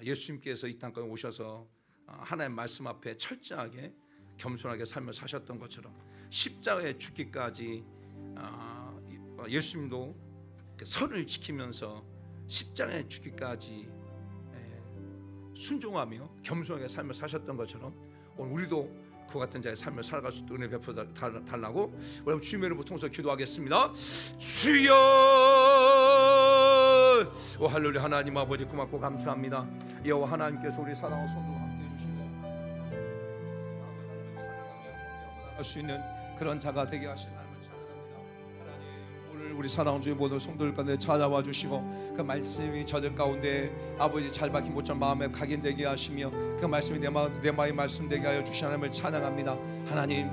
예수님께서 이 땅까지 오셔서 하나님 말씀 앞에 철저하게 겸손하게 삶을 사셨던 것처럼 십자가에 죽기까지 예수님도 선을 지키면서 십자가에 죽기까지 순종하며 겸손하게 삶을 사셨던 것처럼 오늘 우리도 그 같은 자의 삶을 살아갈 수 있도록 은혜 베풀어 달라고 우리 주님의 이름으로 통해서 기도하겠습니다. 주여, 오 할렐루야. 하나님 아버지 고맙고 감사합니다. 여호와 하나님께서 우리 사랑하는 성도와 함께 해주시네 할 수 있는 그런 자가 되게 하신 하나님을 찬양합니다. 하나님, 오늘 우리 사랑하는 주의 모든 성도들 가운데 찾아와 주시고 그 말씀이 저들 가운데 아버지 잘 박힌 못전 마음에 각인되게 하시며 그 말씀이 내 마음의 말씀 되게 하여 주신 하나님을 찬양합니다. 하나님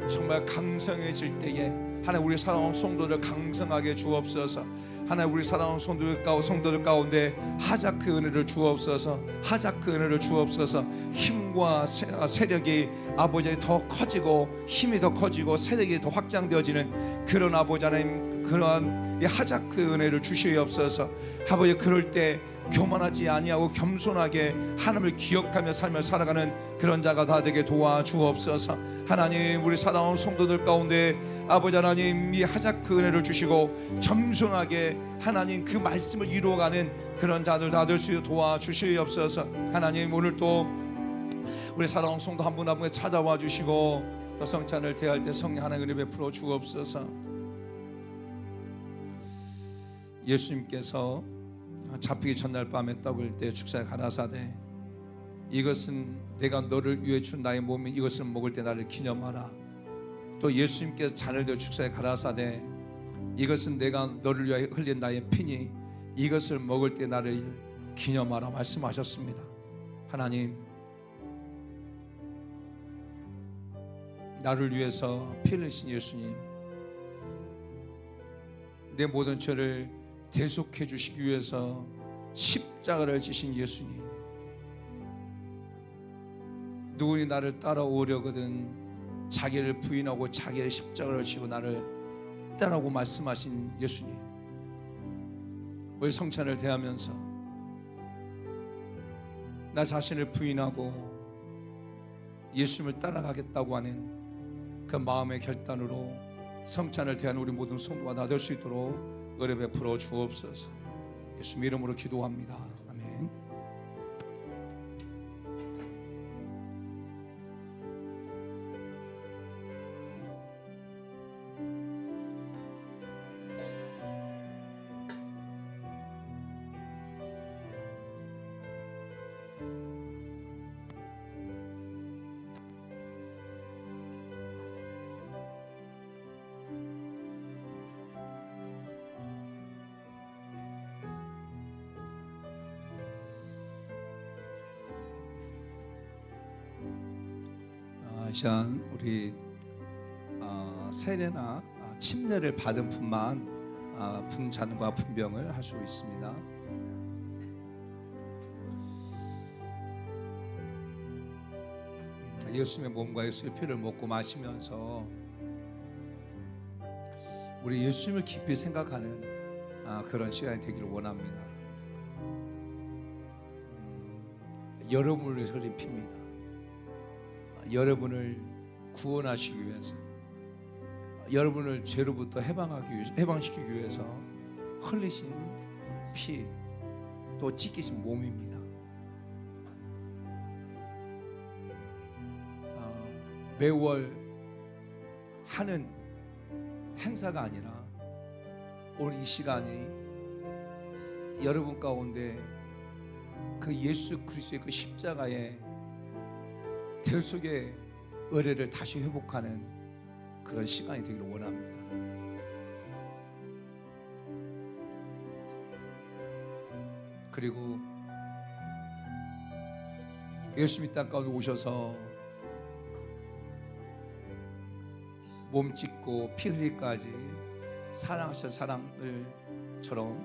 정말 강성해질 때에 하나님 우리 사랑하는 성도들 강성하게 주옵소서. 하나님 우리 사랑하는 성도들 가운데 하자크 은혜를 주옵소서. 하자크 은혜를 주옵소서. 힘과 세력이 아버지 더 커지고 힘이 더 커지고 세력이 더 확장되어지는 그런 아버지 하나님, 그러한 하자크 은혜를 주시옵소서. 아버지, 그럴 때 교만하지 아니하고 겸손하게 하나님을 기억하며 삶을 살아가는 그런 자가 다 되게 도와주옵소서. 하나님, 우리 사랑하는 성도들 가운데 아버지 하나님 이 하자크 은혜를 주시고 겸손하게 하나님 그 말씀을 이루어가는 그런 자들 다 될 수 있도록 도와주시옵소서. 하나님, 오늘 또 우리 사랑하는 성도 한 분 한 분 찾아와 주시고 또 성찬을 대할 때 성령 하나님 은혜 베풀어 주옵소서. 예수님께서 잡히기 전날 밤에 떡을 때 축사에 가라사대 이것은 내가 너를 위해 준 나의 몸이 이것을 먹을 때 나를 기념하라. 또 예수님께서 잔을 들어 축사에 가라사대 이것은 내가 너를 위하여 흘린 나의 피니 이것을 먹을 때 나를 기념하라 말씀하셨습니다. 하나님, 나를 위해서 피 흘리신 예수님, 내 모든 죄를 대속해 주시기 위해서 십자가를 지신 예수님, 누구니 나를 따라오려거든 자기를 부인하고 자기의 십자가를 지고 나를 따라오고 말씀하신 예수님, 우리 성찬을 대하면서 나 자신을 부인하고 예수님을 따라가겠다고 하는 그 마음의 결단으로 성찬을 대하는 우리 모든 성도가 다 될 수 있도록 은혜 베풀어 주옵소서. 예수님 이름으로 기도합니다. 아멘. 이 시간 우리 세례나 침례를 받은 분만 분잔과 분병을 할 수 있습니다. 예수님의 몸과 예수의 피를 먹고 마시면서 우리 예수님을 깊이 생각하는 그런 시간이 되기를 원합니다. 여러분을 위해서 흘린 피입니다. 여러분을 구원하시기 위해서, 여러분을 죄로부터 해방시키기 위해서 흘리신 피, 또 찢기신 몸입니다. 매월 하는 행사가 아니라 오늘 이 시간이 여러분 가운데 그 예수 그리스도의 그 십자가의 대속의 의뢰를 다시 회복하는 그런 시간이 되기를 원합니다. 그리고 예수님 땅 가운데 오셔서 몸 찢고 피 흘리기까지 사랑하신 사람들처럼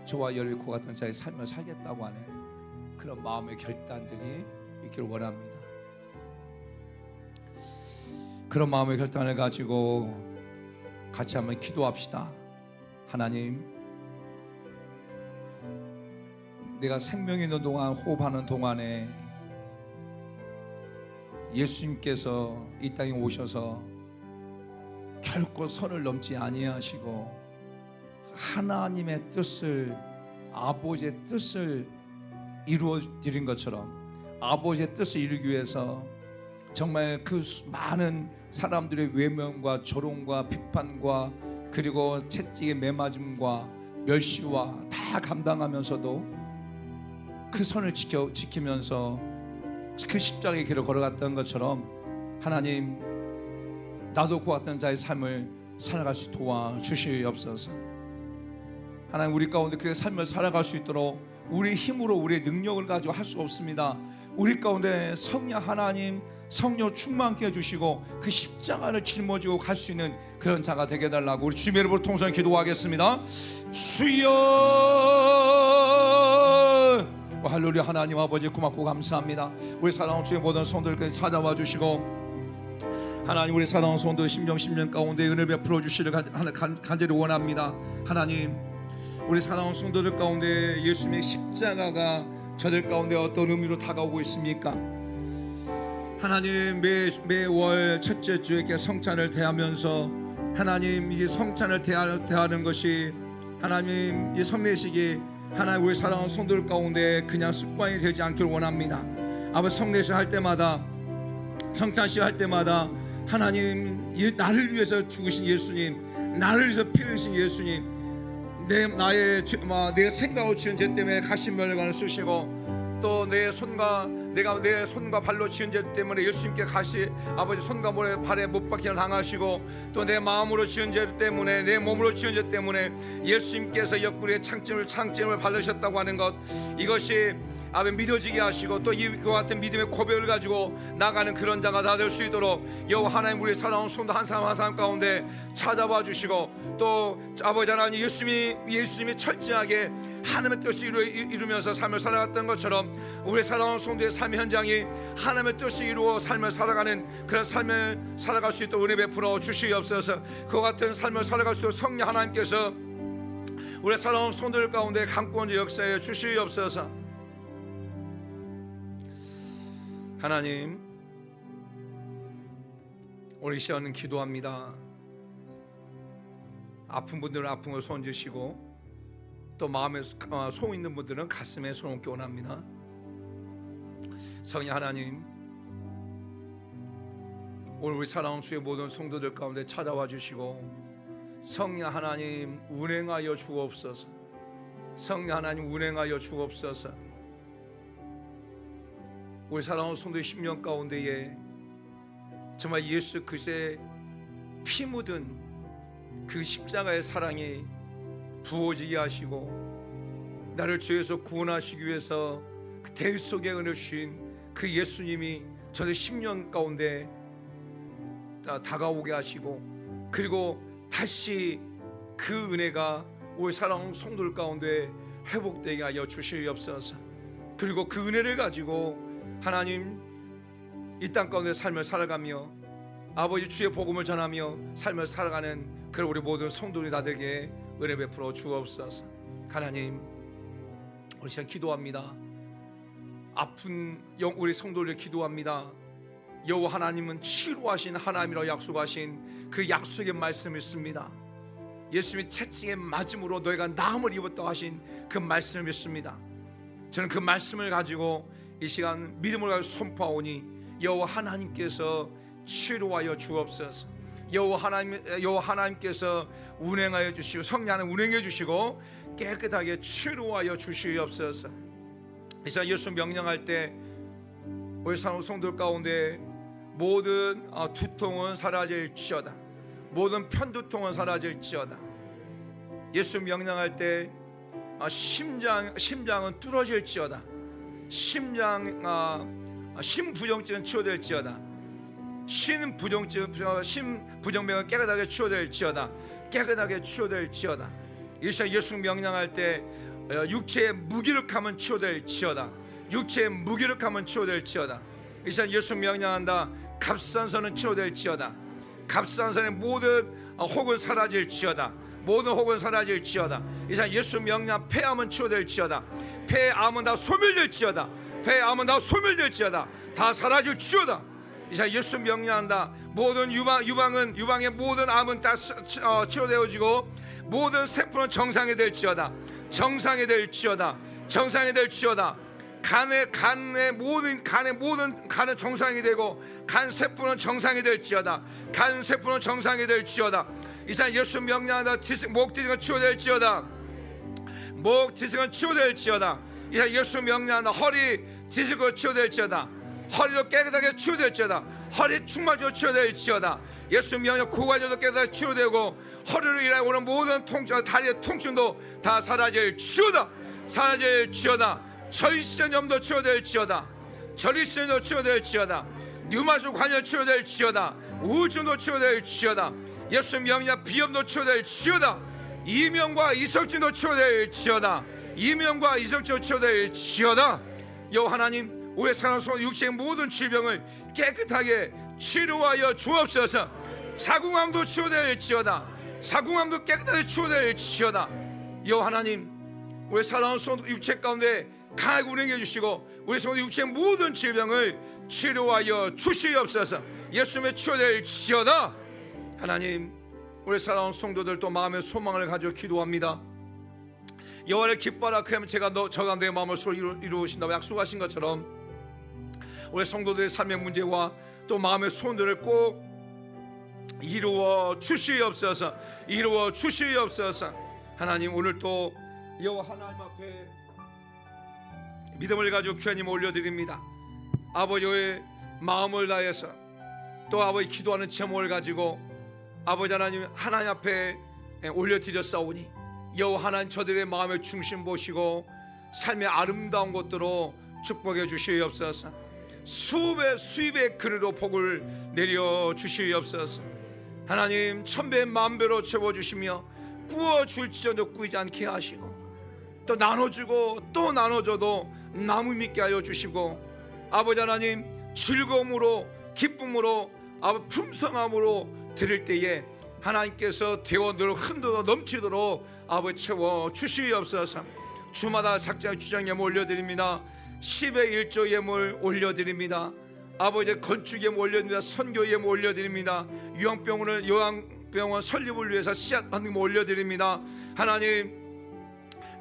저와 여리고 같은 자의 삶을 살겠다고 하는 그런 마음의 결단들이 있기를 원합니다. 그런 마음의 결단을 가지고 같이 한번 기도합시다. 하나님, 내가 생명이 있는 동안, 호흡하는 동안에 예수님께서 이 땅에 오셔서 결코 선을 넘지 아니하시고 하나님의 뜻을, 아버지의 뜻을 이루어 드린 것처럼 아버지의 뜻을 이루기 위해서 정말 그 많은 사람들의 외면과 조롱과 비판과 그리고 채찍의 매맞음과 멸시와 다 감당하면서도 그 선을 지키면서 그 십자가의 길을 걸어갔던 것처럼 하나님, 나도 그와 같은 자의 삶을 살아갈 수 도와주시옵소서. 하나님, 우리 가운데 그렇게 삶을 살아갈 수 있도록 우리 힘으로 우리의 능력을 가지고 할 수 없습니다. 우리 가운데 성령 하나님, 성령 충만케 해주시고 그 십자가를 짊어지고 갈 수 있는 그런 자가 되게 해달라고 우리 주님의 이름으로 통성히 기도하겠습니다. 주여, 할렐루야. 하나님 아버지 고맙고 감사합니다. 우리 사랑하는 주의 모든 성도들께 찾아와 주시고 하나님, 우리 사랑하는 성도 심령 가운데 은혜 베풀어 주시를 간절히 원합니다. 하나님, 우리 사랑하는 성도들 가운데 예수님의 십자가가 저들 가운데 어떤 의미로 다가오고 있습니까? 하나님 매월 첫째 주에 성찬을 대하면서 하나님 이 성찬을 대하는 것이 하나님 이 성례식이 하나님 우리 사랑하는 성도들 가운데 그냥 습관이 되지 않기를 원합니다. 아버지 성례식 할 때마다 성찬식 할 때마다 하나님 나를 위해서 죽으신 예수님, 나를 위해서 피 흘리신 예수님, 내 생각으로 지은 죄 때문에 가시면을 쓰시고 또 내 손과 발로 지은 죄 때문에 예수님께 아버지 손과 발에 못 박히는 당하시고 또 내 마음으로 지은 죄 때문에 내 몸으로 지은 죄 때문에 예수님께서 옆구리에 창찜을 바르셨다고 하는 것, 이것이 아버지 믿어지게 하시고 또 그와 같은 믿음의 고백을 가지고 나가는 그런 자가 다 될 수 있도록 여호와 하나님 우리 사랑하는 성도 한 사람 한 사람 가운데 찾아봐 주시고 또 아버지 하나님 예수님이 철저하게 하나님의 뜻을 이루면서 삶을 살아갔던 것처럼 우리 사랑하는 성도의 삶 현장이 하나님의 뜻을 이루어 삶을 살아가는 그런 삶을 살아갈 수 있도록 은혜 베풀어 주시옵소서. 그와 같은 삶을 살아갈 수 있도록 성령 하나님께서 우리 사랑하는 성도들 가운데 감고 역사해 주시옵소서. 하나님, 오늘 이 시간은 기도합니다. 아픈 분들은 아픔을 손 주시고 또 마음에 소음 있는 분들은 가슴에 손을 얹기 원합니다. 성령 하나님, 오늘 우리 사랑하는 주의 모든 성도들 가운데 찾아와 주시고 성령 하나님 운행하여 주옵소서. 성령 하나님 운행하여 주옵소서. 우리 사랑하는 성도의 심령 가운데에 정말 예수 그리스도의 피 묻은 그 십자가의 사랑이 부어지게 하시고 나를 죄에서 구원하시기 위해서 그 대의 속에 은혜 주신 그 예수님이 저의 심령 가운데 다가오게 하시고 그리고 다시 그 은혜가 우리 사랑하는 성도들 가운데 회복되게 하여 주시옵소서. 그리고 그 은혜를 가지고 하나님 이 땅 가운데 삶을 살아가며 아버지 주의 복음을 전하며 삶을 살아가는 그런 우리 모든 성도들이 다 되게 은혜 베풀어 주옵소서. 하나님 우리 시간 기도합니다. 아픈 우리 성도를 기도합니다. 여호와 하나님은 치료하신 하나님이라고 약속하신 그 약속의 말씀을 믿습니다. 예수님이 채찍에 맞음으로 너희가 나음을 입었다고 하신 그 말씀을 믿습니다. 저는 그 말씀을 가지고 이 시간 믿음을 가지고 선포하오니 여호와 하나님께서 치료하여 주옵소서. 여호와 하나님께서 운행하여 주시고 성령 하나님 운행해 주시고 깨끗하게 치료하여 주시옵소서. 이 시간 예수 명령할 때 우리 성도들 가운데 모든 두통은 사라질지어다. 모든 편두통은 사라질지어다. 예수 명령할 때 심장은 뚫어질지어다. 심부정증은 치료될지어다. 심부정맥은 깨끗하게 치료될지어다. 깨끗하게 치료될지어다. 이 시간 예수 명령할 때 육체의 무기력함은 치료될지어다. 육체의 무기력함은 치료될지어다. 이 시간 예수 명령한다. 갑상선은 치료될지어다. 갑상선의 모든 혹은 사라질지어다. 모든 혹은 사라질지어다. 이 시간 예수 명령 폐암은 치료될지어다. 폐암은 다 소멸될지어다. 폐암은 다 소멸될지어다. 다 사라질지어다. 이 시간 예수 명령한다. 모든 유방의 모든 암은 다 치료되어지고 모든 세포는 정상이 될지어다. 정상이 될지어다. 정상이 될지어다. 간의 모든 간은 정상이 되고 간 세포는 정상이 될지어다. 간 세포는 정상이 될지어다. 이 시간 예수 명령한다. 목 디스크는 치료될지어다. 목 디스크는 치료될지어다. 이 시간 예수 명령한다. 허리 디스크 치료될지어다. 허리도 깨끗하게 치료될지어다. 허리 충만적으로 치료될지어다. 예수 명령 고관절도 깨끗하게 치료되고 허리로 인하여 오는 모든 통증, 다리의 통증도 다 사라질지어다. 사라질지어다. 절세염도 치료될지어다. 절세염도 치료될지어다. 류마적 관절 치료될지어다. 우울증도 치료될지어다. 예수 명령 비염도 치료될지어다. 이명과 이석증도 치료될지어다. 이명과 이석증도 치료될지어다. 여호와 하나님 우리 사랑스러운 육체의 모든 질병을 깨끗하게 치료하여 주옵소서. 사궁암도 치료될지어다. 사궁암도 깨끗하게 치료될지어다. 여호와 하나님, 우리 사랑하는 성도 육체 가운데 강하게 운행해 주시고 우리 성도 육체 모든 질병을 치료하여 주시옵소서. 예수님의 치료될지어다. 하나님, 우리 사랑하는 성도들 또 마음의 소망을 가지고 기도합니다. 여호와를 기뻐하라 그러면 제가 저 가운데 마음을 이루신다고 약속하신 것처럼 우리 성도들의 삶의 문제와 또 마음의 소원들을 꼭 이루어 주시옵소서. 이루어 주시옵소서. 하나님, 오늘 또 여호와 하나님 앞에 믿음을 가지고 귀한 힘을 올려드립니다. 아버지의 마음을 다해서 또 아버지 기도하는 제목을 가지고 아버지 하나님 앞에 올려드렸사오니 여호와 하나님 저들의 마음의 중심 보시고 삶의 아름다운 것들로 축복해 주시옵소서. 수입의 그릇으로 복을 내려 주시옵소서. 하나님, 천배 만배로 채워주시며 구워줄지언정 꾸이지 않게 하시고 또 나눠주고 또 나눠줘도 나무 있게 하여 주시고 아버지 하나님 즐거움으로 기쁨으로 풍성함으로 드릴 때에 하나님께서 대원들을 흔들어 넘치도록 아버지 채워 주시옵소서. 주마다 작자 주장 예물 올려드립니다. 10의 1조 예물 올려드립니다. 아버지 건축 예물 올려드립니다. 선교 예물 올려드립니다. 요양병원 설립을 위해서 씨앗 받는 거 올려드립니다. 하나님,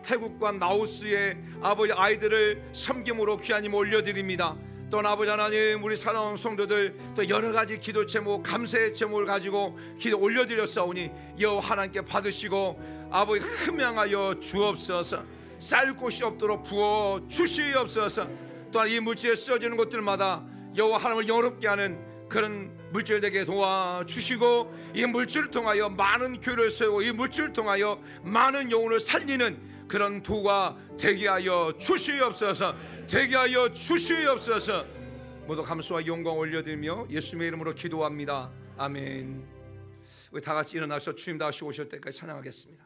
태국과 라오스의 아버지 아이들을 섬김으로 귀한 힘 올려드립니다. 또 아버지 하나님, 우리 사랑하는 성도들 또 여러 가지 기도 제목, 감사의 제목을 가지고 기도 올려드렸사오니 여호와 하나님께 받으시고 아버지 흠양하여 주옵소서. 쌀 곳이 없도록 부어 주시옵소서. 또한 이 물질에 쓰여지는 것들마다 여호와 하나님을 영롭게 하는 그런 물질되게 도와주시고 이 물질을 통하여 많은 교회를 세우고 이 물질을 통하여 많은 영혼을 살리는 그런 도가 되게 하여 주시옵소서. 되게 하여 주시옵소서. 모두 감사와 영광 올려드리며 예수님의 이름으로 기도합니다. 아멘. 우리 다 같이 일어나서 주님 다시 오실 때까지 찬양하겠습니다.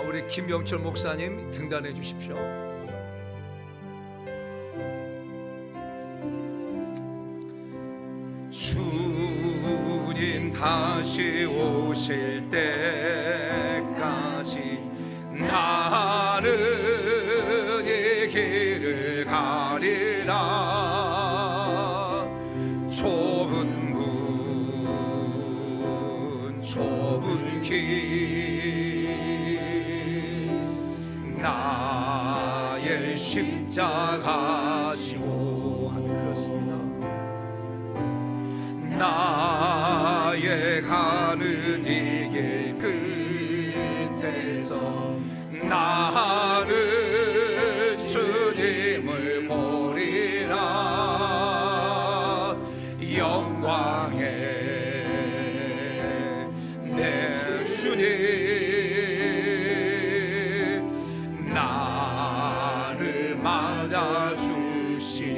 우리 김영철 목사님 등단해 주십시오. 주님 다시 오실 때까지 나는 이 길을 가리라. 좁은 문 좁은 길 나의 십자가 지고 그렇습니다. 나의 가는 이 길 끝에서 나는 주님을 보리라. 영광의 내 주님 나를 맞아주시리.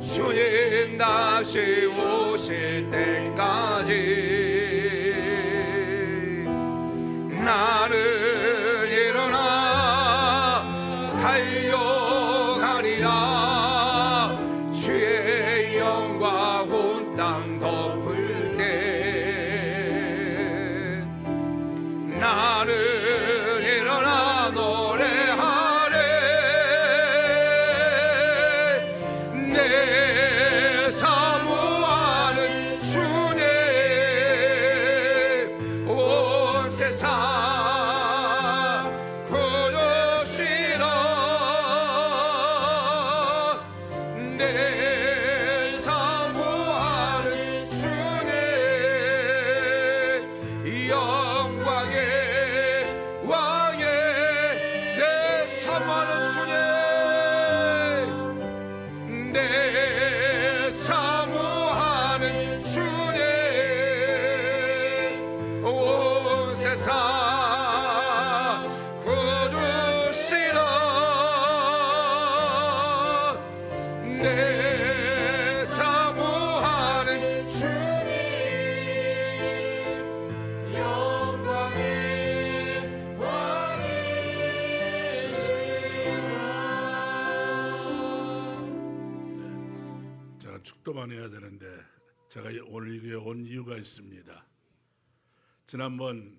주님 다시 오실 때까지 나를 일어나 달려가리라. 주의 영광 온 땅 덮을 때 나를 일어나 노래하래. 내 사모하는 주님 온 세상 구주시라. 내 사모하는 주님 영광의 왕의 내 사모하는 주님 내 축도만 해야 되는데 제가 오늘 여기에 온 이유가 있습니다. 지난번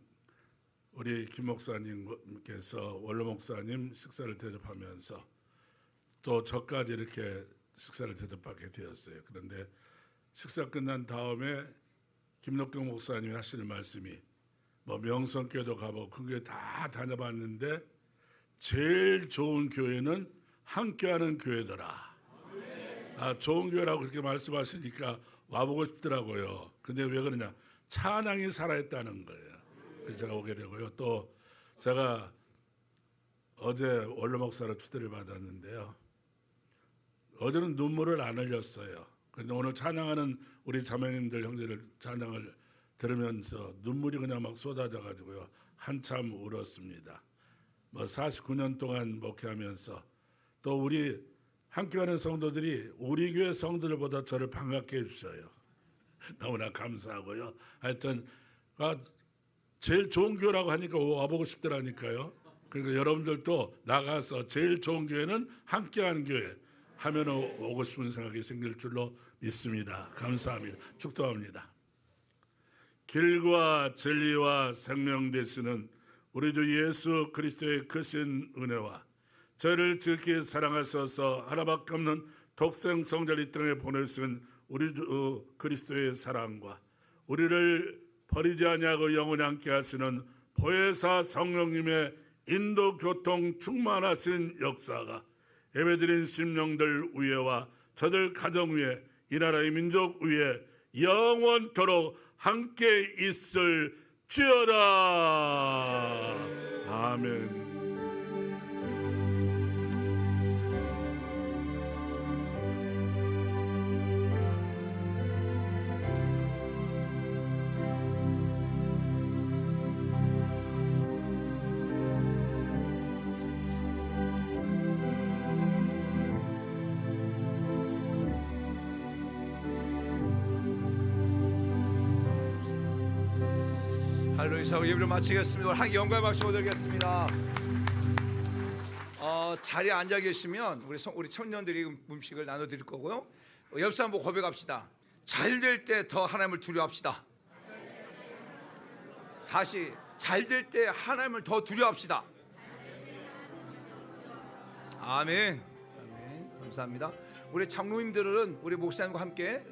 우리 김 목사님께서 원로 목사님 식사를 대접하면서 또 저까지 이렇게 식사를 대접하게 되었어요. 그런데 식사 끝난 다음에 김록경 목사님이 하시는 말씀이 뭐 명성교회도 가보고 큰 교회 다 다녀봤는데 제일 좋은 교회는 함께하는 교회더라. 좋은 교회라고 그렇게 말씀하시니까 와보고 싶더라고요. 근데 왜 그러냐? 찬양이 살아있다는 거예요. 그래서 제가 오게 되고요. 또 제가 어제 원로 목사로 추대를 받았는데요. 어제는 눈물을 안 흘렸어요. 그런데 오늘 찬양하는 우리 자매님들 형제들 찬양을 들으면서 눈물이 그냥 막 쏟아져 가지고요. 한참 울었습니다. 49년 동안 목회하면서 또 우리 함께하는 성도들이 우리 교회 성도들보다 저를 반갑게 해주셔요. 너무나 감사하고요. 하여튼 제일 좋은 교회라고 하니까 와보고 싶더라니까요. 그러니까 여러분들도 나가서 제일 좋은 교회는 함께하는 교회 하면 오고 싶은 생각이 생길 줄로 믿습니다. 감사합니다. 축도합니다. 길과 진리와 생명 되시는 우리 주 예수 그리스도의 크신 은혜와 저를 지극히 사랑하셔서 하나밖에 없는 독생 성자를 이 땅에 보내신 우리 주 그리스도의 사랑과 우리를 버리지 아니하고 영원히 함께 하시는 보혜사 성령님의 인도 교통 충만하신 역사가 예배드린 심령들 위에와 저들 가정 위에 이 나라의 민족 위에 영원토록 함께 있을지어다. 아멘. 할렐루야. 예배를 마치겠습니다. 하나님 영광의 박수 드리겠습니다. 자리에 앉아 계시면 우리 청년들이 음식을 나눠 드릴 거고요. 옆 사람 보고 고백합시다. 잘 될 때 더 하나님을 두려워합시다. 다시 잘 될 때 하나님을 더 두려워합시다. 아멘. 아멘. 감사합니다. 우리 장로님들은 우리 목사님과 함께